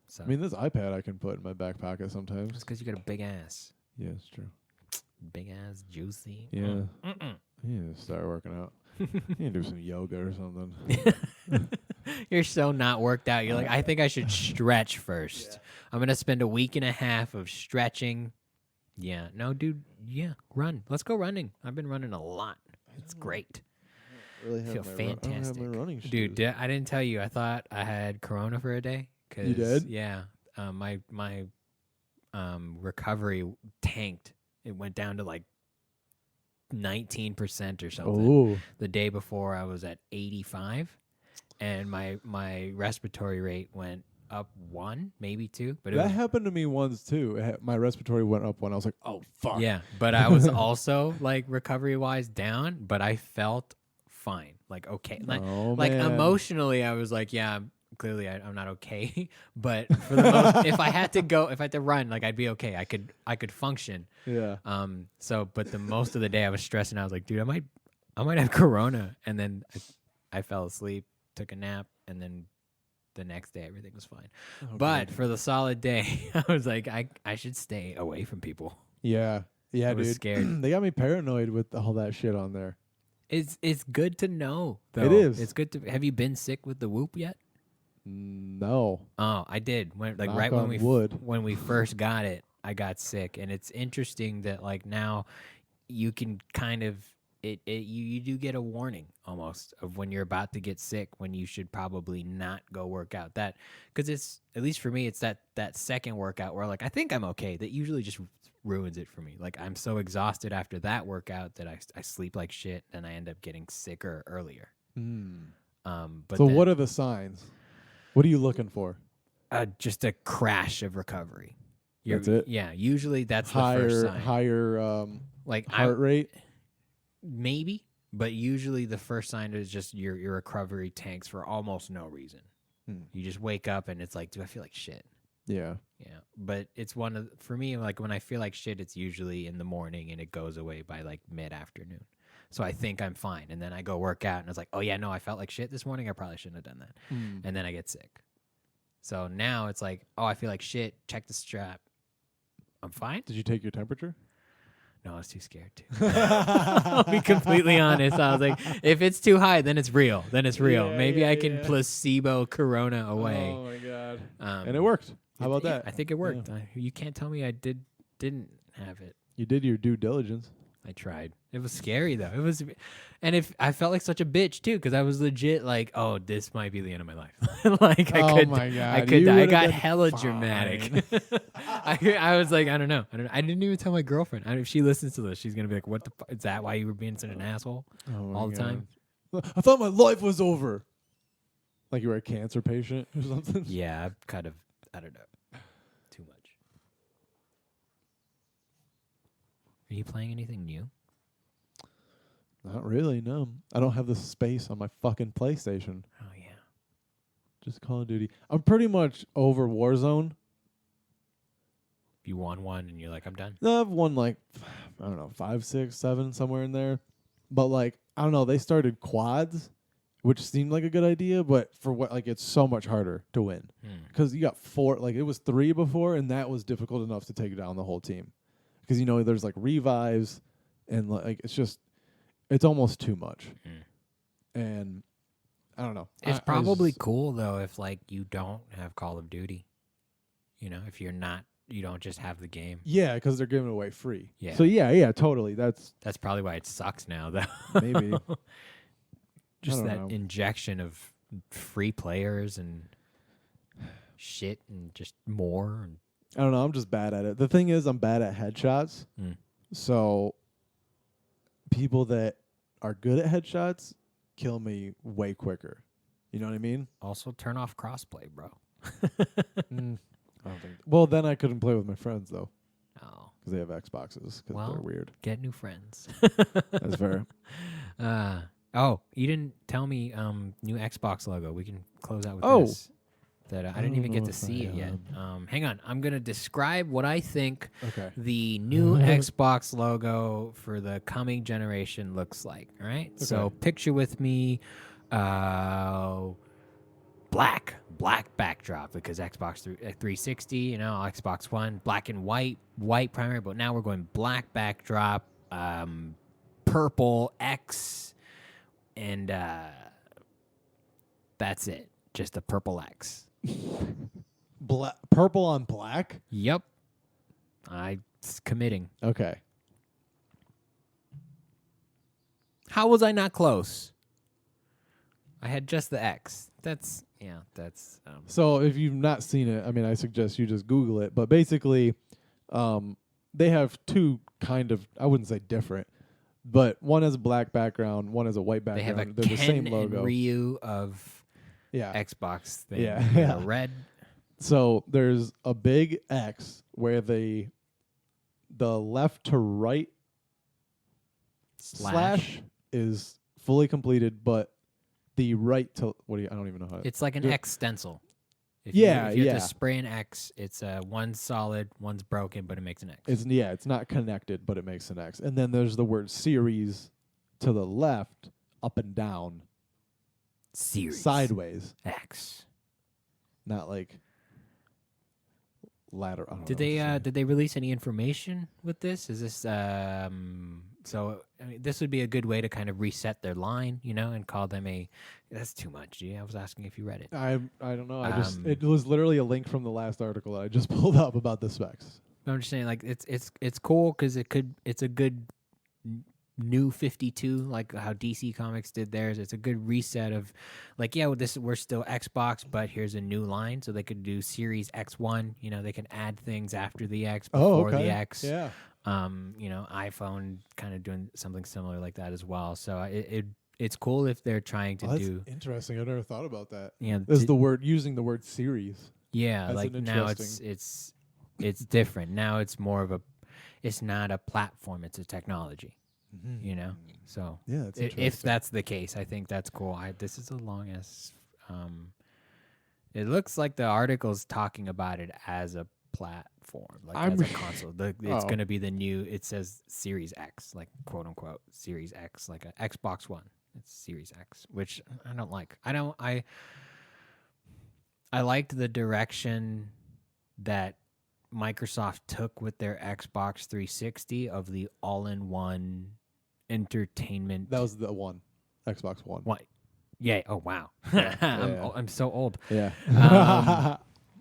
So I mean, this iPad I can put in my back pocket sometimes. it's because you got a big ass, Yeah, it's true. big ass, juicy. Yeah. Mm-mm. Yeah, start working out. You can do some yoga or something. You're so not worked out. You're like, I think I should stretch first. I'm gonna spend a week and a half of stretching. Yeah, no, dude. Yeah, run. Let's go running. I've been running a lot. It's great. Really I feel I don't fantastic, have my running shoes. dude. I didn't tell you. I thought I had Corona for a day. You did? Yeah. My recovery tanked. It went down to like 19% or something. Oh, The day before I was at 85, and my respiratory rate went up 1, maybe 2. But it that was, happened to me once too. My respiratory went up when I was like, "Oh fuck." yeah. But I was also like recovery wise down, but I felt fine. Like okay. Oh, Like man. emotionally, I was like, yeah, clearly I'm not okay. But for the most, if I had to run, like I'd be okay. I could function. Yeah. So, but the most of the day I was stressing. I was like, dude, I might have Corona. And then I fell asleep, took a nap, and then the next day everything was fine. Oh, But good. for the solid day, I was like, I should stay away from people. Yeah, I was dude. scared. They got me paranoid with all that shit on there. It's good to know though. It is. It's good to. Have you been sick with the whoop yet? No. Oh, I did. When Knock right when on we wood. when we first got it, I got sick, and it's interesting that like now you can kind of you do get a warning almost of when you're about to get sick, when you should probably not go work out. That because it's at least for me, it's that second workout where like I think I'm okay. That usually just ruins it for me. Like I'm so exhausted after that workout that I sleep like shit, and I end up getting sicker earlier. But So then, what are the signs? What are you looking for? just a crash of recovery. That's it? Yeah, usually that's the Higher first sign. higher Like heart rate? maybe, but usually the first sign is just your recovery tanks for almost no reason. You just wake up and it's like, do I feel like shit? Yeah. Yeah, but it's for me, like when I feel like shit, it's usually in the morning and it goes away by like mid-afternoon. So I think I'm fine, and then I go work out and it's like, oh yeah, no, I felt like shit this morning. I probably shouldn't have done that, and then I get sick. So now it's like, oh, I feel like shit. Check the strap. I'm fine. Did you take your temperature? No, I was too scared to. I'll be completely honest. I was like, if it's too high, then it's real. Then it's real. Yeah, Maybe yeah, I can yeah. placebo Corona away. Oh my god. Um, And it worked. How about yeah, that? I think it worked. You can't tell me I didn't have it. You did your due diligence. I tried. It was scary though. It was, and if I felt like such a bitch too, because I was legit like, oh, this might be the end of my life. Like Oh I could, my God, I could. you I would've got been hella fine. dramatic. I was like, I don't know. I didn't even tell my girlfriend. If she listens to this, she's gonna be like, what the fuck? Is that why you were being such an asshole Oh my all the time? God. I thought my life was over. Like you were a cancer patient or something? Yeah, I've kind of. I don't know. Too much. Are you playing anything new? Not really, no. I don't have the space on my fucking PlayStation. Oh yeah. Just Call of Duty. I'm pretty much over Warzone. You won one and you're like, I'm done. I've won like, I don't know, 5, 6, 7, somewhere in there. But like, I don't know, they started quads, which seemed like a good idea, but for what, like, it's so much harder to win. Because you got 4, like, it was 3 before, and that was difficult enough to take down the whole team. Because, you know, there's like revives, and like, it's almost too much. And I don't know. It's probably cool though if like you don't have Call of Duty. You know, if you don't just have the game. Yeah, because they're giving it away free. Yeah. So yeah, totally. That's probably why it sucks now though. maybe. Just don't that know. injection of free players and shit and just more. And I don't know. I'm just bad at it. The thing is, I'm bad at headshots. So people that are good at headshots kill me way quicker. You know what I mean? also turn off crossplay, bro. I don't think. Well, then I couldn't play with my friends though, Oh, because they have Xboxes. Because Well. they're weird. get new friends. That's fair. Oh, you didn't tell me new Xbox logo. We can close out with Oh. this. That I didn't even don't get know to if I see it yet. Hang on. I'm going to describe what I think Okay. the new Xbox logo for the coming generation looks like. All right. So picture with me black backdrop because Xbox 360, you know, Xbox One, black and white primary, but now we're going black backdrop, purple X, and that's it. Just a purple X. Purple on black? Yep. Committing. Okay. How was I not close? I had just the X. That's. So if you've not seen it, I mean, I suggest you just Google it. But basically, they have two kind of, I wouldn't say different, but one has a black background, one has a white They background. have a They're Ken the same logo. and Ryu of Xbox thing. Yeah. Yeah. Red. So there's a big X where the left to right slash is fully completed, but the right to I don't even know how It's like an X stencil. If Yeah, you have yeah. to spray an X, it's one's solid, one's broken, but it makes an X. it's not connected, but it makes an X. And then there's the word series to the left, up and down, Series sideways. X. not like ladder. I don't Did know what to say. they release any information with this? Is this so I mean, this would be a good way to kind of reset their line, you know, and call them a that's too much. Gee, I was asking if you read it. I don't know. Um, It was literally a link from the last article that I just pulled up about the specs. I'm just saying like it's cool cuz it's a good new 52 like how DC Comics did theirs. It's a good reset of like yeah, well, we're still Xbox, but here's a new line so they could do Series X1, you know, they can add things after the X before the X. Yeah. You know, iPhone kind of doing something similar like that as well. So it's cool if they're trying to That's do interesting. I never thought about that. you know, Is the word using the word series? yeah, That's like an now interesting- it's different. Now it's more of a it's not a platform, it's a technology, you know. So Yeah, that's if interesting. that's the case, I think that's cool. This is a long as it looks like the article's talking about it as a platform, like as a console. It's Oh. going to be the new. It says Series X, like quote unquote Series X, like a Xbox One. It's Series X, which I don't like. I liked the direction that Microsoft took with their Xbox 360 of the all-in-one entertainment. That was the one, Xbox One. What? Yeah. Oh wow. Yeah. I'm so old. Yeah.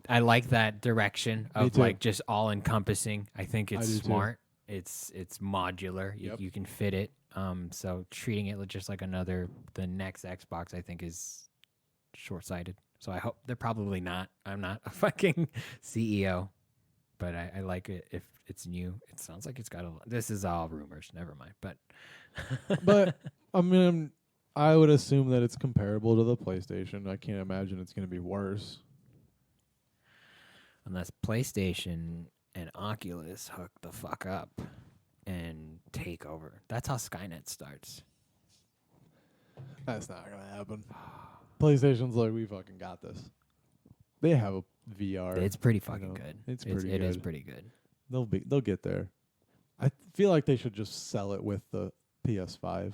I like that direction Me of too. like just all encompassing. I think it's do too. smart. It's modular. Yep. You can fit it. So treating it just like the next Xbox, I think is short-sighted. So I hope they're probably not. I'm not a fucking CEO, but I like it if it's new. It sounds like it's got a. This is all rumors. Never mind. But But I mean, I would assume that it's comparable to the PlayStation. I can't imagine it's going to be worse. unless PlayStation and Oculus hook the fuck up and take over. That's how Skynet starts. That's not going to happen. PlayStation's like, we fucking got this. They have a VR. It's pretty fucking know, good. it's pretty It is good. pretty good. They'll get there. I feel like they should just sell it with the PS5.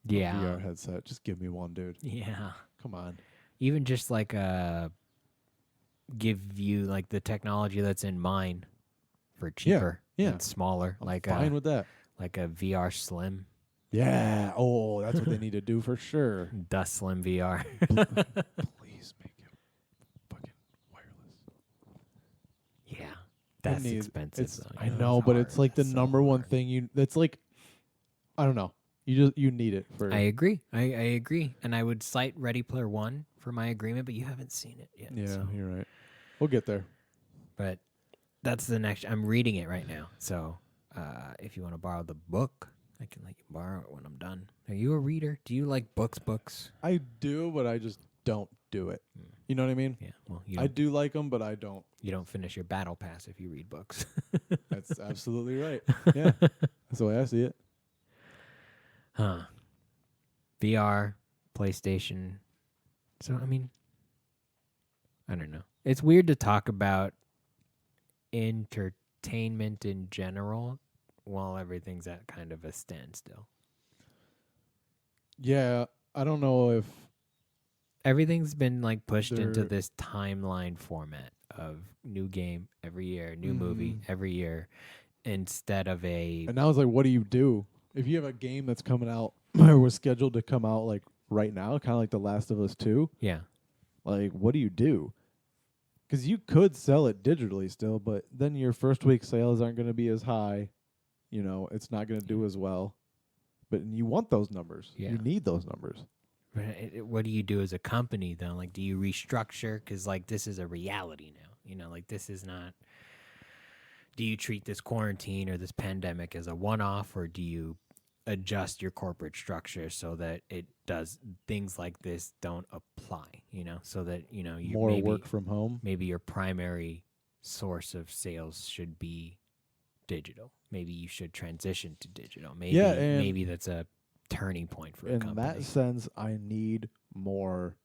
Yeah. VR headset. Just give me one, dude. Yeah. Come on. Even just like give you like the technology that's in mine for cheaper yeah. and smaller, I'm like fine with that. like a VR Slim, Yeah. Oh, that's what they need to do for sure. Dust Slim VR. Please make it fucking wireless. Yeah, that's need- expensive. It's though. I You know, know, it's but hard. it's like the That's so number one hard. thing that's like I don't know. You need it for I agree. I agree, and I would cite Ready Player One for my agreement, but you haven't seen it yet. Yeah, so. you're right. We'll get there. But that's the next. I'm reading it right now, so if you want to borrow the book, I can let you borrow it when I'm done. Are you a reader? Do you like books? I do, but I just don't do it. You know what I mean? Yeah. Well, I do like them, but I don't. you don't finish your battle pass if you read books. That's absolutely right. Yeah, that's the way I see it. Huh. VR, PlayStation. So, I mean, I don't know. It's weird to talk about entertainment in general while everything's at kind of a standstill. Yeah, I don't know if Everything's been like pushed into They're- this timeline format of new game every year, new movie every year, instead of a And now it's like, what do you do if you have a game that's coming out or was scheduled to come out like right now, kind of like The Last of Us 2? yeah. Like, what do you do? Because you could sell it digitally still, but then your first week sales aren't going to be as high. You know, it's not going to do as well. But you want those numbers. Yeah. You need those numbers. But what do you do as a company though? Like, do you restructure? Because like this is a reality now. You know, like this is not. Do you treat this quarantine or this pandemic as a one-off, or do you adjust your corporate structure so that it does things like this don't apply? You know, so that you know you More maybe, work from home. maybe your primary source of sales should be digital. Maybe you should transition to digital. Maybe Yeah, and maybe that's a turning point for a In company. that sense, I need more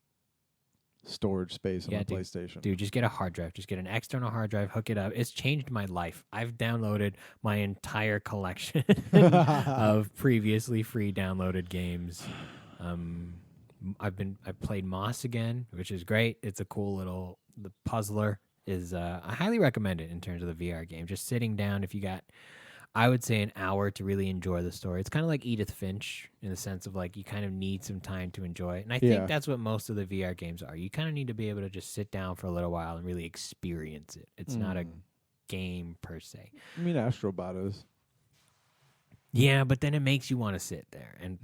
storage space on Yeah, the dude. PlayStation. Dude, just get a hard drive. Just get an external hard drive, hook it up. It's changed my life. I've downloaded my entire collection of previously free downloaded games. I played Moss again, which is great. It's a cool little the puzzler is I highly recommend it in terms of the VR game. Just sitting down if you got I would say an hour to really enjoy the story. It's kind of like Edith Finch in the sense of like you kind of need some time to enjoy it. And I Yeah. think that's what most of the VR games are. You kind of need to be able to just sit down for a little while and really experience it. It's not a game per se. I mean, Astrobot is. Yeah, but then it makes you want to sit there and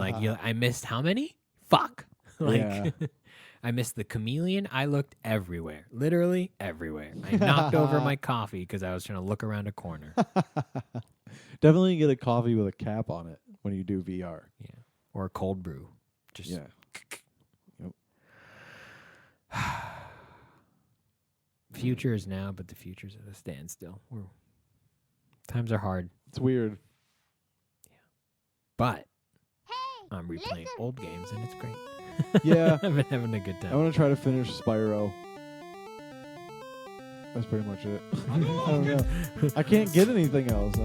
like I missed how many? Fuck. Like Yeah. I missed the chameleon. I looked everywhere, literally everywhere. I knocked over my coffee because I was trying to look around a corner. Definitely get a coffee with a cap on it when you do VR. Yeah, or a cold brew. Just Yeah. Yep. Future is now, but the future's at a standstill. Times are hard, It's weird. but I'm replaying old games and it's great. Yeah. I've been having a good I time. want to try to finish Spyro. That's pretty much it. I don't know. I can't get anything else.